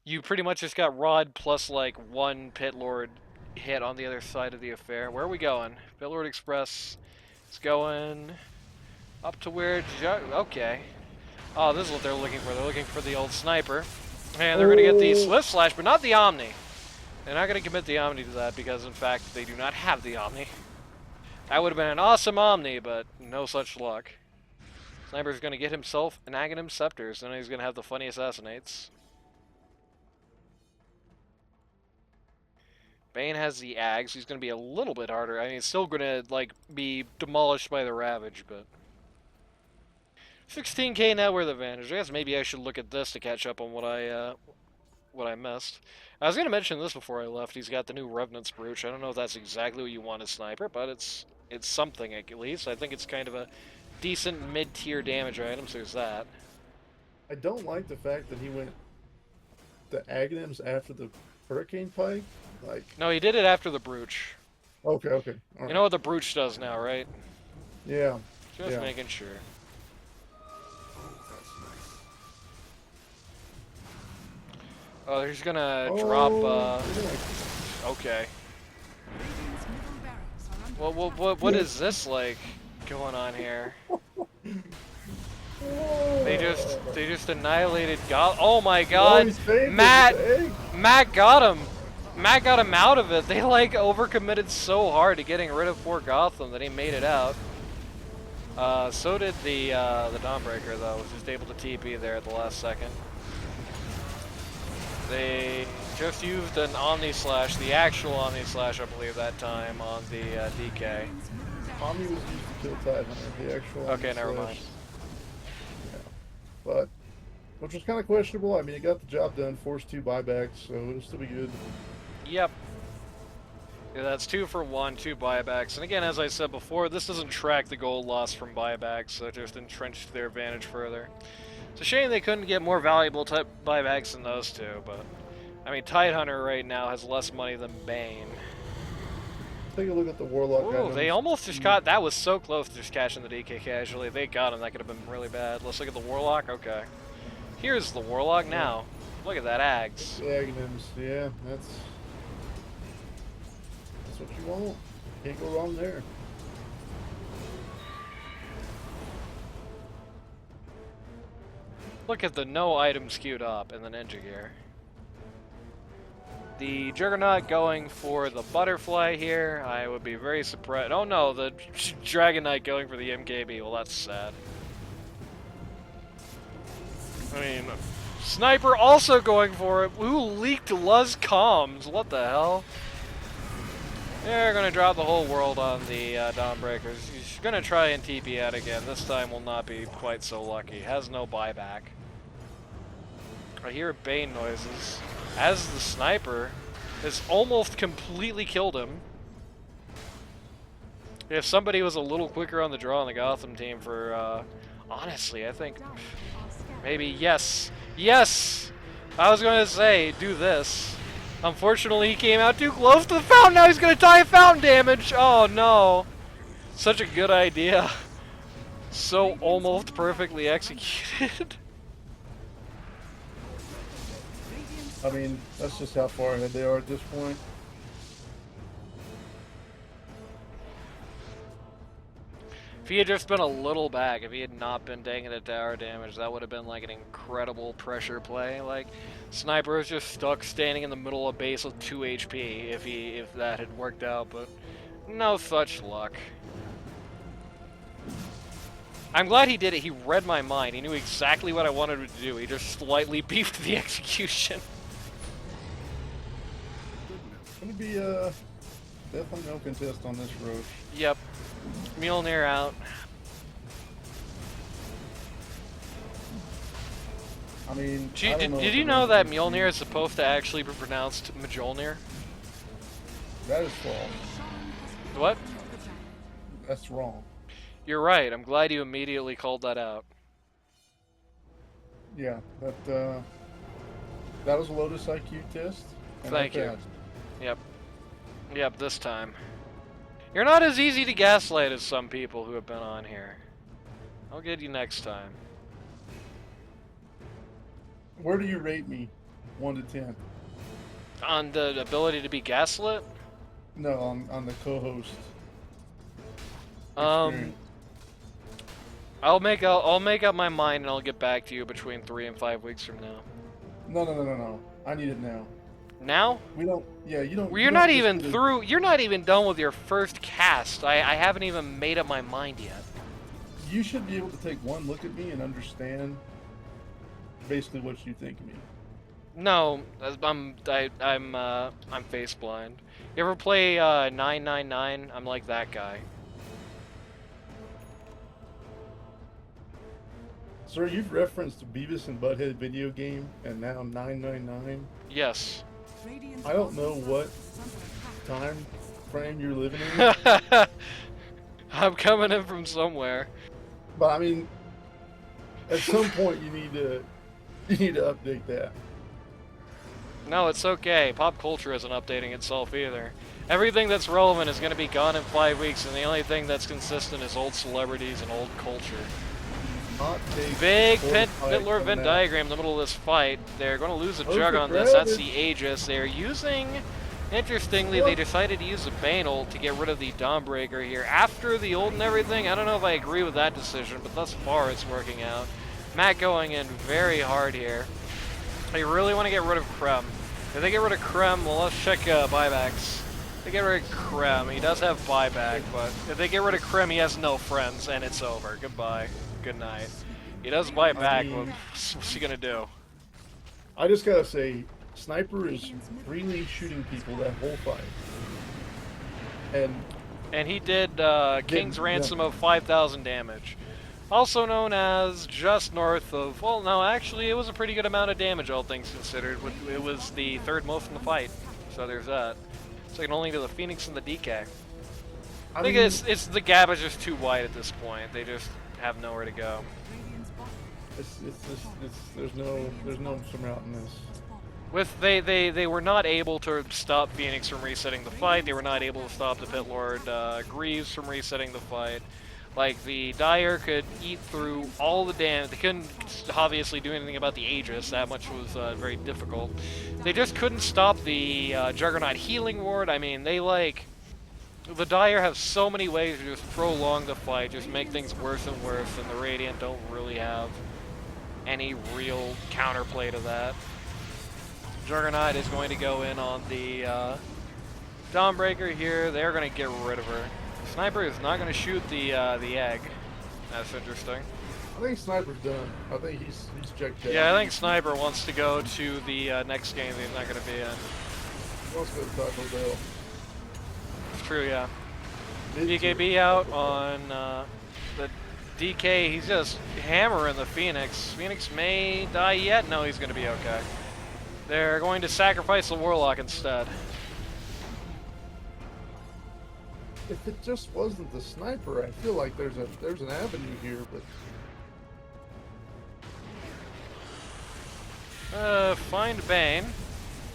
you pretty much just got Rod plus like one Pit Lord hit on the other side of the affair. Where are we going? Pit Lord Express is going up to where... Okay. Oh, this is what they're looking for. They're looking for the old sniper. And they're going to get the Swift Slash, but not the Omni. They're not going to commit the Omni to that because, in fact, they do not have the Omni. That would have been an awesome Omni, but no such luck. Sniper's going to get himself an Aghanim Scepter, so then he's going to have the funny Assassinates. Bane has the Ags. He's going to be a little bit harder. I mean, it's still going to, like, be demolished by the Ravage, but... 16k net worth advantage. I guess maybe I should look at this to catch up on what I missed. I was going to mention this before I left. He's got the new Revenant's Brooch. I don't know if that's exactly what you want as Sniper, but it's something at least. I think it's kind of a decent mid-tier damage item, so there's that. I don't like the fact that he went the Aghanims after the Hurricane Pike. Like, No, he did it after the Brooch. okay. All You right. know what the Brooch does now, right? Yeah. Just Yeah. making sure. Oh, he's gonna drop, okay. Radiant's middle barracks are under attack. What is this, like, going on here? They just annihilated oh my god! he's saved Matt with the egg. got him! Matt got him out of it. They, like, overcommitted so hard to getting rid of poor Gotham that he made it out. So did the Dawnbreaker, though, was just able to TP there at the last second. They just used an Omni Slash, the actual Omni Slash, I believe, that time on the DK. Radiant's middle barracks Omni was used to kill Tidehunter, the actual Okay, Omni never Slash. mind. Yeah. But, which was kind of questionable. I mean, it got the job done, forced 2 buybacks, so it'll still be good. Yep. Yeah, that's 2 for 1, 2 buybacks. And again, as I said before, this doesn't track the gold loss from buybacks, so it just entrenched their advantage further. It's a shame they couldn't get more valuable type buybacks than those two, but I mean, Tidehunter right now has less money than Bane. Take a look at the Warlock Ooh, items. they almost just caught. That was so close to just catching the DK casually. They got him. That could have been really bad. Let's look at the Warlock. Okay. Here's the Warlock now. Look at that Ags. Agnums, yeah, that's what you want. Can't go wrong there. Look at the no items queued up in the Ninja gear. The Juggernaut going for the Butterfly here. I would be very surprised. Oh no, the Dragon Knight going for the MKB. Well, that's sad. I mean, Sniper also going for it. Who leaked Luz comms? What the hell? They're gonna drop the whole world on the Dawnbreakers. He's gonna try and TP out again. This time will not be quite so lucky. Has no buyback. I hear Bane noises. As the Sniper has almost completely killed him. If somebody was a little quicker on the draw on the Gotham team for, honestly, I think maybe, yes, yes! I was going to say, do this. Unfortunately, he came out too close to the fountain. Now he's going to die fountain damage. Oh, no. Such a good idea. So almost perfectly executed. I mean, that's just how far ahead they are at this point. If he had just been a little back, if he had not been taking the tower damage, that would have been like an incredible pressure play. Like, Sniper is just stuck standing in the middle of base with 2 HP if that had worked out, but no such luck. I'm glad he did it. He read my mind. He knew exactly what I wanted him to do. He just slightly beefed the execution. It's going to be definitely no contest on this Roche. Yep. Mjolnir out. I mean, Did you know that Mjolnir is supposed to actually be pronounced Mjolnir? That is false. What? That's wrong. You're right. I'm glad you immediately called that out. Yeah, that was a Lotus IQ test. And Thank I you. passed. Yep. Yep, this time. You're not as easy to gaslight as some people who have been on here. I'll get you next time. Where do you rate me? 1 to 10. On the ability to be gaslit? No, on the co-host. I'll make up my mind and I'll get back to you between 3 and 5 weeks from now. No. I need it now. Now? We don't. Yeah, you don't. Well, you're not even through. You're not even done with your first cast. I haven't even made up my mind yet. You should be able to take one look at me and understand basically what you think of me. No, I'm face blind. You ever play 999? I'm like that guy. Sir, you've referenced Beavis and Butthead video game and now 999. Yes. I don't know what time frame you're living in. I'm coming in from somewhere. But I mean, at some point you need to update that. No, it's okay. Pop culture isn't updating itself either. Everything that's relevant is going to be gone in 5 weeks, and the only thing that's consistent is old celebrities and old culture. Hot take. Big Fortified Pittlor Venn coming out. diagram in the middle of this fight. They're going to lose a Oh, jug the on this. That's gravity. the Aegis. They're using... Interestingly, they decided to use a Bane ult to get rid of the Dawnbreaker here. After the ult and everything, I don't know if I agree with that decision, but thus far it's working out. Matt going in very hard here. They really want to get rid of Krem. If they get rid of Krem, well, let's check buybacks. If they get rid of Krem, he does have buyback, but if they get rid of Krem, he has no friends, and it's over. Goodbye. Good night. He does buy back, but what's he gonna do? I just gotta say, Sniper is freely shooting people that whole fight. And he did King's Yeah. Ransom of 5,000 damage. Also known as just north of, well, no, actually, it was a pretty good amount of damage, all things considered. It was the third most in the fight, so there's that. Second only to the Phoenix and the DK. I think it's the gap is just too wide at this point. They just have nowhere to go. there's no surmounting this. With they were not able to stop Phoenix from resetting the fight. They were not able to stop the Pit Lord Greaves from resetting the fight. Like, the Dire could eat through all the damage. They couldn't obviously do anything about the Aegis. That much was very difficult. They just couldn't stop the Juggernaut healing ward. I mean, they the Dire have so many ways to just prolong the fight, just make things worse and worse, and the Radiant don't really have any real counterplay to that. Juggernaut is going to go in on the Dawnbreaker here. They're going to get rid of her. Sniper is not going to shoot the egg. That's interesting. I think Sniper's done. I think he's checked out. Yeah, I think Sniper wants to go to the next game that he's not going to be in. He wants to go to Taco Bell. It's true, yeah. DKB out on the DK. He's just hammering the Phoenix. Phoenix may die yet. No, he's going to be okay. They're going to sacrifice the Warlock instead. If it just wasn't the Sniper, I feel like there's an avenue here, but Find Bane.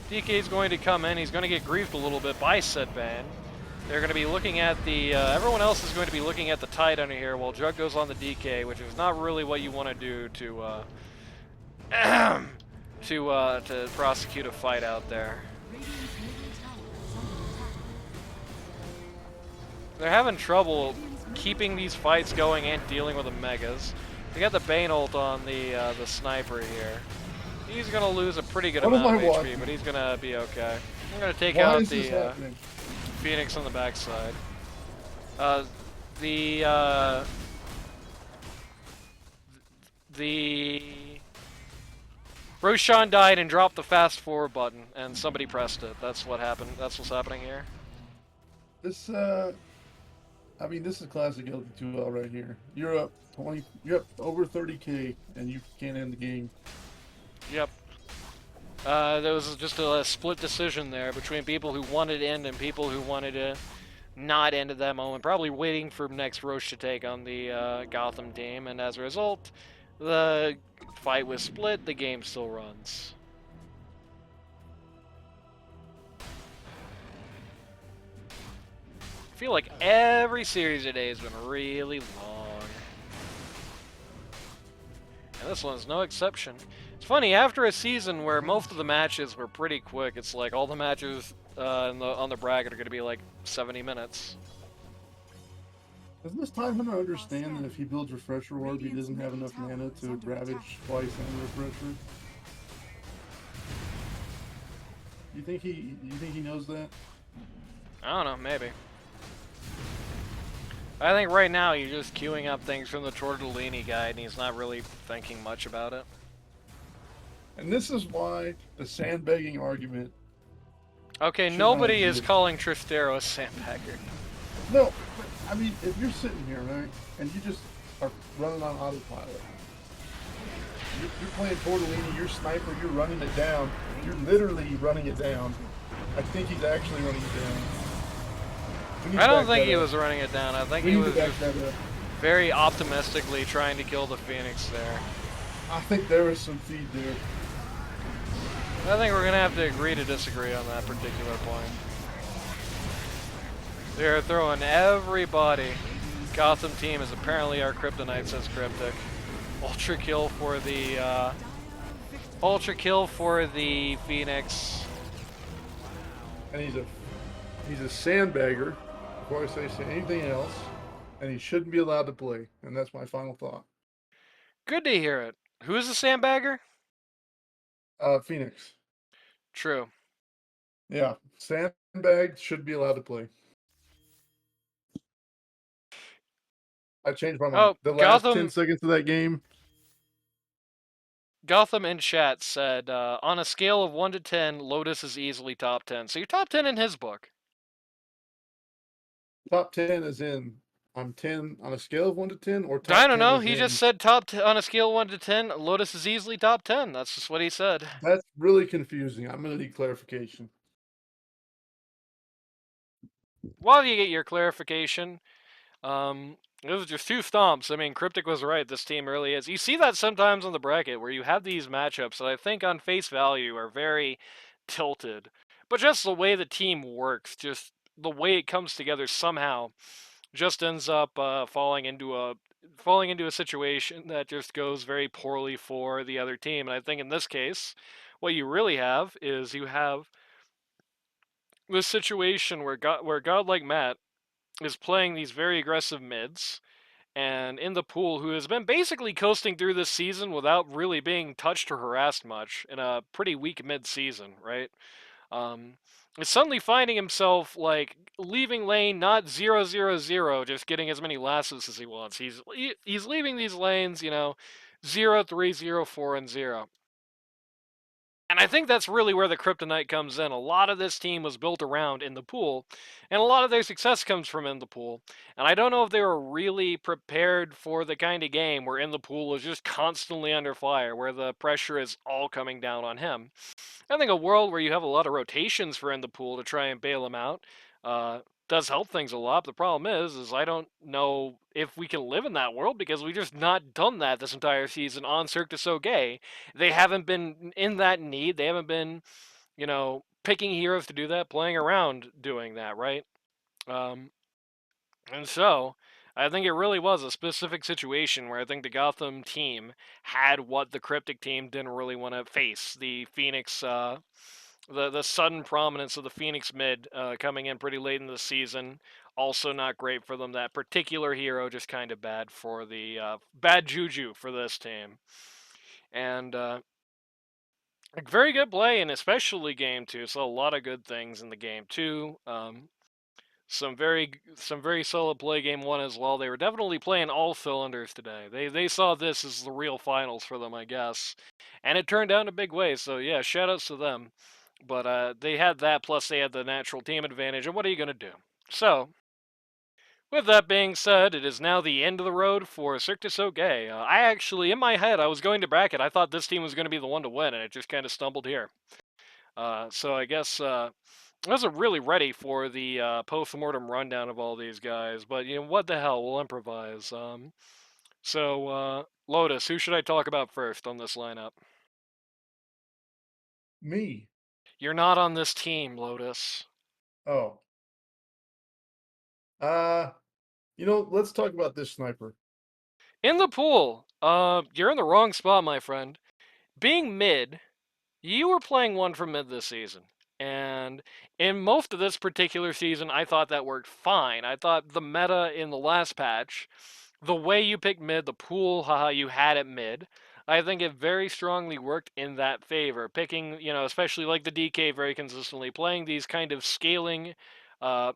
DK's going to come in. He's going to get griefed a little bit by said Bane. They're going to be looking at the... everyone else is going to be looking at the Tide under here while Jug goes on the DK, which is not really what you want to do to prosecute a fight out there. They're having trouble keeping these fights going and dealing with the Megas. They got the Bane ult on the Sniper here. He's going to lose a pretty good amount of HP, but he's going to be okay. I'm going to take out the Phoenix on the backside. The Roshan died and dropped the fast forward button, and somebody pressed it. That's what happened. That's what's happening here. this I mean, this is classic LD2L right here. You're up over 30k and you can't end the game. Yep. There was just a split decision there between people who wanted to end and people who wanted to not end at that moment, probably waiting for next Roche to take on the Gotham team, and as a result, the fight was split, the game still runs. I feel like every series today has been really long. And this one's no exception. It's funny, after a season where most of the matches were pretty quick, it's like all the matches on the bracket are going to be like 70 minutes. Doesn't this Time Hunter understand that if he builds Refresher Orb, he doesn't have enough mana to Ravage twice and Refresher? You think he knows that? I don't know, maybe. I think right now he's just queuing up things from the Tortellini guide, and he's not really thinking much about it. And this is why the sandbagging argument... Okay, nobody is calling Tristero a sandbagger. No, but, I mean, if you're sitting here, right, and you just are running on autopilot, you're playing Tortellini, you're Sniper, you're running it down, you're literally running it down. I think he's actually running it down. I don't think he was running it down. I think he was just very optimistically trying to kill the Phoenix there. I think there was some feed there. I think we're going to have to agree to disagree on that particular point. They're throwing everybody. Gotham team is apparently our kryptonite, says Cryptic. Ultra kill for the Phoenix. And he's a sandbagger, before I say anything else, and he shouldn't be allowed to play. And that's my final thought. Good to hear it. Who is the sandbagger? Phoenix. True. Yeah, sandbag should be allowed to play. I changed my mind. Oh, the last 10 seconds of that game. Gotham in chat said, on a scale of 1 to 10, Lotus is easily top 10. So you're top 10 in his book. Top 10 is in, I'm 10 on a scale of 1 to 10, or top I don't 10 know. is He in... just said on a scale of 1 to 10, Lotus is easily top 10. That's just what he said. That's really confusing. I'm going to need clarification. While you get your clarification, It was just two stomps. I mean, Cryptic was right. This team really is. You see that sometimes on the bracket where you have these matchups that I think on face value are very tilted, but just the way the team works, just the way it comes together somehow, just ends up falling into a situation that just goes very poorly for the other team. And I think in this case, what you really have is you have this situation where God like Matt is playing these very aggressive mids, and in the pool, who has been basically coasting through this season without really being touched or harassed much in a pretty weak mid-season, right? Um, is suddenly finding himself like leaving lane not 0-0-0, just getting as many lasses as he wants. He's leaving these lanes, 0-3-0-4 and 0. And I think that's really where the Kryptonite comes in. A lot of this team was built around in the pool, and a lot of their success comes from in the pool. And I don't know if they were really prepared for the kind of game where in the pool is just constantly under fire, where the pressure is all coming down on him. I think a world where you have a lot of rotations for in the pool to try and bail him out uh, does help things a lot. The problem is I don't know if we can live in that world because we just not done that this entire season on Cirque du SoGay. They haven't been in that need. They haven't been, picking heroes to do that, playing around doing that, right? Um, and so, I think it really was a specific situation where I think the Gotham team had what the Cryptic team didn't really want to face. The Phoenix, the sudden prominence of the Phoenix mid coming in pretty late in the season, also not great for them. That particular hero just kind of bad for the bad juju for this team. And very good play, and especially game two. Saw a lot of good things in the game two. Some very solid play game one as well. They were definitely playing all cylinders today. They saw this as the real finals for them, I guess, and it turned out in a big way. So yeah, shout outs to them. But they had that, plus they had the natural team advantage. And what are you gonna do? So with that being said, it is now the end of the road for Cirque du Soleil. I actually, in my head, I was going to bracket. I thought this team was going to be the one to win, and it just kind of stumbled here. So I guess I wasn't really ready for the post-mortem rundown of all these guys, but what the hell, we'll improvise. So Lotus, who should I talk about first on this lineup? Me. You're not on this team, Lotus. Oh. Let's talk about this sniper. In the pool, you're in the wrong spot, my friend. Being mid, you were playing one from mid this season. And in most of this particular season, I thought that worked fine. I thought the meta in the last patch, the way you picked mid, the pool, haha, you had it mid, I think it very strongly worked in that favor. Picking, especially like the DK very consistently, playing these kind of scaling uh,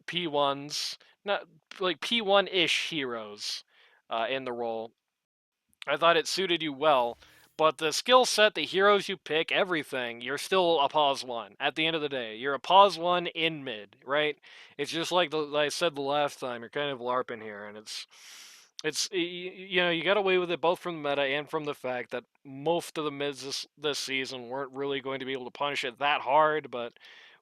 P1s, not like P1-ish heroes in the role. I thought it suited you well, but the skill set, the heroes you pick, everything, you're still a pause one. At the end of the day, you're a pause one in mid, right? It's just like I said the last time. You're kind of larping here, and it's you got away with it both from the meta and from the fact that most of the mids this season weren't really going to be able to punish it that hard, but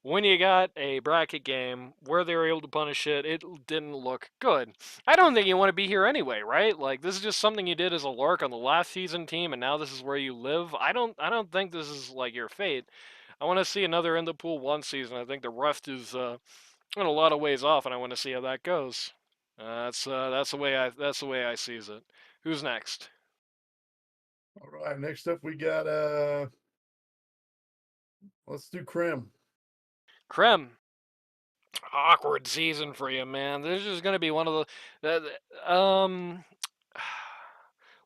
when you got a bracket game where they were able to punish it, it didn't look good. I don't think you want to be here anyway, right? Like this is just something you did as a lark on the last season team, and now this is where you live. I don't think this is like your fate. I want to see another in the pool one season. I think the rest is in a lot of ways off, and I want to see how that goes. That's the way I sees it. Who's next? All right, next up we got let's do Crim. Krem. Awkward season for you, man. This is going to be one of the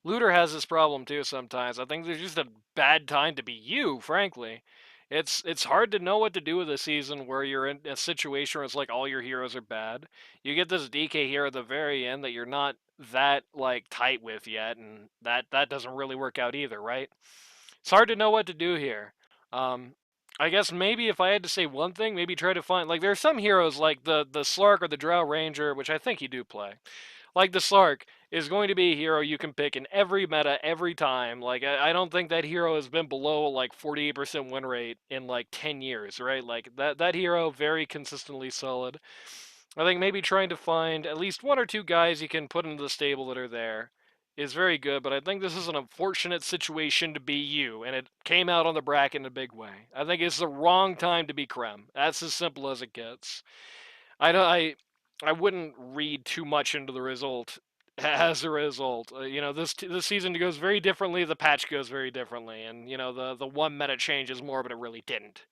Looter has this problem too sometimes. I think there's just a bad time to be you, frankly. It's hard to know what to do with a season where you're in a situation where it's like all your heroes are bad. You get this DK here at the very end that you're not that like tight with yet, and that doesn't really work out either, right? It's hard to know what to do here. Um, I guess maybe if I had to say one thing, maybe try to find like there are some heroes like the Slark or the Drow Ranger, which I think you do play. Like the Slark is going to be a hero you can pick in every meta every time. Like I don't think that hero has been below like 48% win rate in like 10 years, right? Like that hero very consistently solid. I think maybe trying to find at least one or two guys you can put into the stable that are there is very good, but I think this is an unfortunate situation to be you, and it came out on the bracket in a big way. I think it's the wrong time to be Krem. That's as simple as it gets. I know I wouldn't read too much into the result as a result. This season goes very differently. The patch goes very differently, and the one meta changes more, but it really didn't.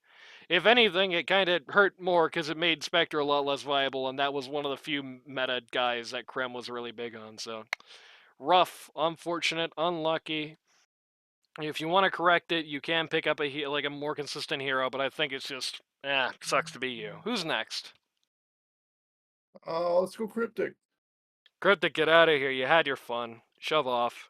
If anything, it kind of hurt more because it made Spectre a lot less viable, and that was one of the few meta guys that Krem was really big on. So rough, unfortunate, unlucky. If you want to correct it, you can pick up a more consistent hero, but I think it's just sucks to be you. Who's next? Let's go Cryptic. Cryptic, get out of here. You had your fun. Shove off.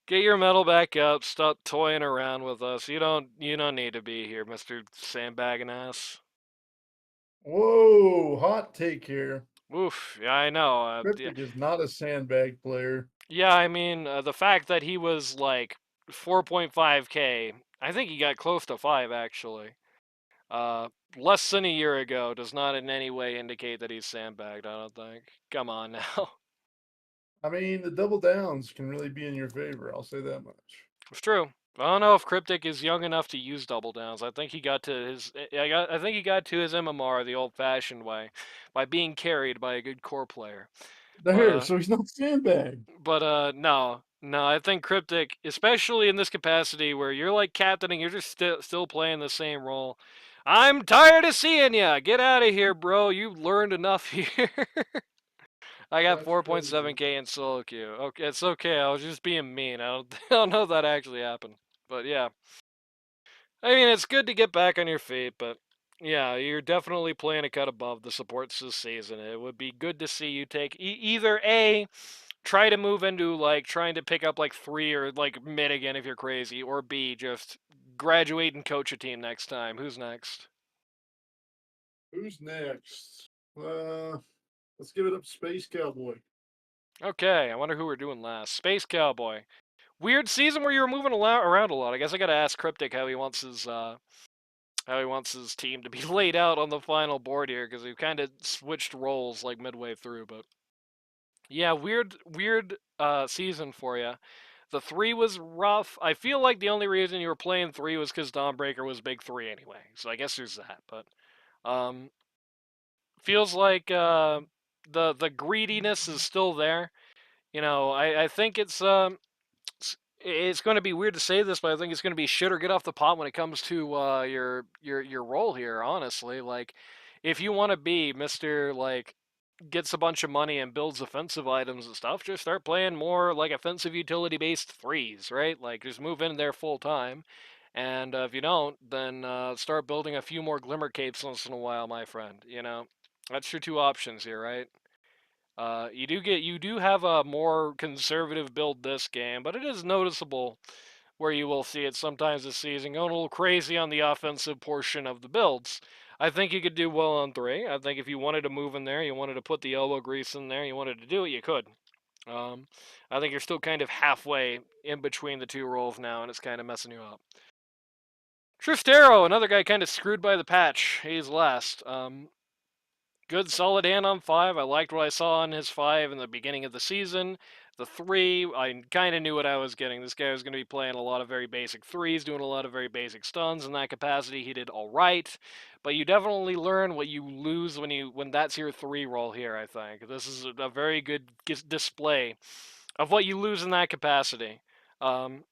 Get your medal back up. Stop toying around with us. You don't need to be here, Mr. Sandbagging ass. Whoa, hot take here. Oof. Yeah, I know. Yeah, Cryptic is not a sandbag player. yeah. I mean, the fact that he was like 4.5k. I think he got close to 5 actually. Uh, Less than a year ago does not in any way indicate that he's sandbagged. I don't think. Come on now. I mean, the double downs can really be in your favor. I'll say that much. It's true. I don't know if Cryptic is young enough to use double downs. I think he got to his. I think he got to his MMR the old-fashioned way, by being carried by a good core player. But There, so he's not sandbag. no, no. I think Cryptic, especially in this capacity where you're like captaining, you're just still playing the same role. I'm tired of seeing ya. Get out of here, bro. You've learned enough here. I got That's crazy. 4.7k in solo queue. Okay, it's okay. I was just being mean. I don't know if that actually happened. But yeah. I mean, it's good to get back on your feet, but yeah, you're definitely playing a cut above the supports this season. It would be good to see you take either A, try to move into like trying to pick up like 3 or like mid again if you're crazy, or B, just graduate and coach a team next time. Who's next? Who's next? Let's give it up, Space Cowboy. Okay, I wonder who we're doing last. Space Cowboy. Weird season where you were moving around a lot. I guess I gotta ask Cryptic how he wants his team to be laid out on the final board here because we've kind of switched roles like midway through. But yeah, weird season for you. The 3 was rough. I feel like the only reason you were playing 3 was because Dawnbreaker was big 3 anyway. So I guess there's that. But um, feels like the greediness is still there. I think it's going to be weird to say this, but I think it's going to be shit or get off the pot when it comes to your role here. Honestly, like if you want to be Mister like gets a bunch of money and builds offensive items and stuff, just start playing more like offensive utility based threes, right? Like just move in there full time. And if you don't, then start building a few more glimmer capes once in a while, my friend. That's your two options here, right? You do have a more conservative build this game, but it is noticeable where you will see it sometimes this season going a little crazy on the offensive portion of the builds. I think you could do well on 3. I think if you wanted to move in there, you wanted to put the elbow grease in there, you wanted to do it, you could. Um, I think you're still kind of halfway in between the two roles now, and it's kind of messing you up. Tristero, another guy kind of screwed by the patch. He's last. Good solid hand on 5. I liked what I saw on his 5 in the beginning of the season. The 3, I kind of knew what I was getting. This guy was going to be playing a lot of very basic 3s, doing a lot of very basic stuns. In that capacity, he did all right. But you definitely learn what you lose when that's your 3 roll here, I think. This is a very good display of what you lose in that capacity. Um,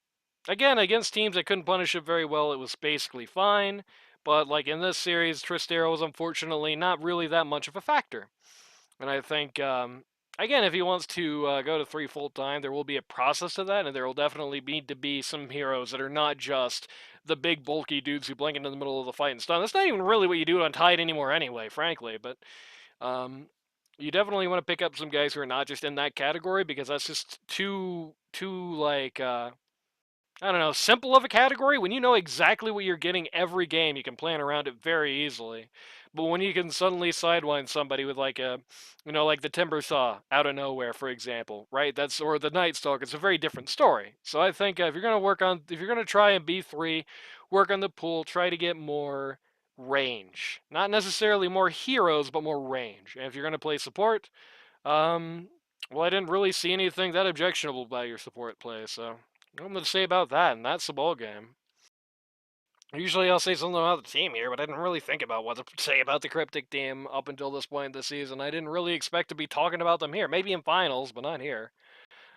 Again, against teams that couldn't punish it very well, it was basically fine. But like in this series, Tristero was unfortunately not really that much of a factor. And I think, again, if he wants to go to 3 full time, there will be a process to that, and there will definitely need to be some heroes that are not just the big bulky dudes who blink into the middle of the fight and stun. That's not even really what you do on Tide anymore, anyway, frankly. But you definitely want to pick up some guys who are not just in that category because that's just too like. I don't know, simple of a category. When you know exactly what you're getting every game, you can plan around it very easily. But when you can suddenly sidewind somebody with like the Timber Saw out of nowhere, for example, right? Or the Night Stalk. It's a very different story. So I think if you're gonna try and B3, work on the pool, try to get more range. Not necessarily more heroes, but more range. And if you're going to play support, well, I didn't really see anything that objectionable by your support play, so what I'm going to say about that, and that's the ball game. Usually I'll say something about the team here, but I didn't really think about what to say about the Cryptic team up until this point in the season. I didn't really expect to be talking about them here. Maybe in finals, but not here.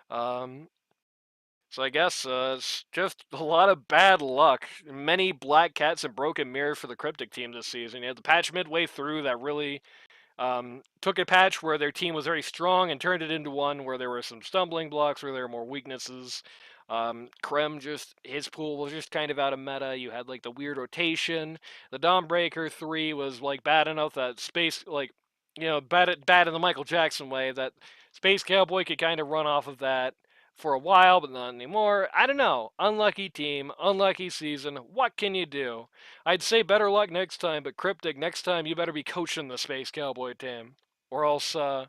So I guess it's just a lot of bad luck. Many black cats and broken mirrors for the Cryptic team this season. You had the patch midway through that really took a patch where their team was very strong and turned it into one where there were some stumbling blocks, where there were more weaknesses. Krem just his pool was just kind of out of meta. You had like the weird rotation. The Dawnbreaker 3 was like bad enough that space like bad in the Michael Jackson way that Space Cowboy could kind of run off of that for a while, but not anymore. I don't know. Unlucky team, unlucky season. What can you do? I'd say better luck next time, but Cryptic, next time you better be coaching the Space Cowboy team. Or else, I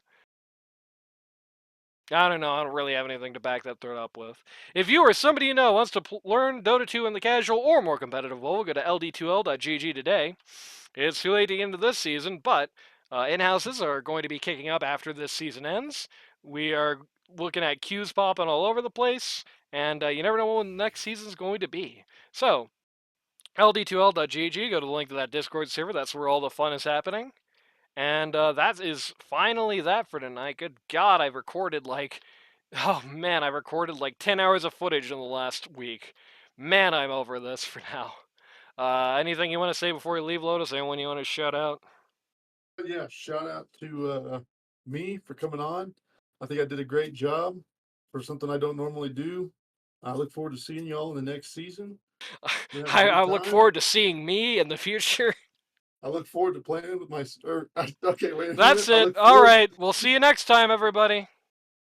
don't know. I don't really have anything to back that threat up with. If you or somebody you know wants to learn Dota 2 in the casual or more competitive level, go to ld2l.gg today. It's too late to get into this season, but in-houses are going to be kicking up after this season ends. We are looking at queues popping all over the place, and you never know when the next season's going to be. So, ld2l.gg, go to the link to that Discord server. That's where all the fun is happening. And that is finally that for tonight. Good God, I've recorded like, oh man, I've recorded like 10 hours of footage in the last week. Man, I'm over this for now. Anything you want to say before you leave, Lotus? Anyone you want to shout out? Yeah, shout out to me for coming on. I think I did a great job for something I don't normally do. I look forward to seeing y'all in the next season. I look forward to seeing me in the future. I look forward to playing with my. Okay, wait a minute. That's it. All right. We'll see you next time, everybody.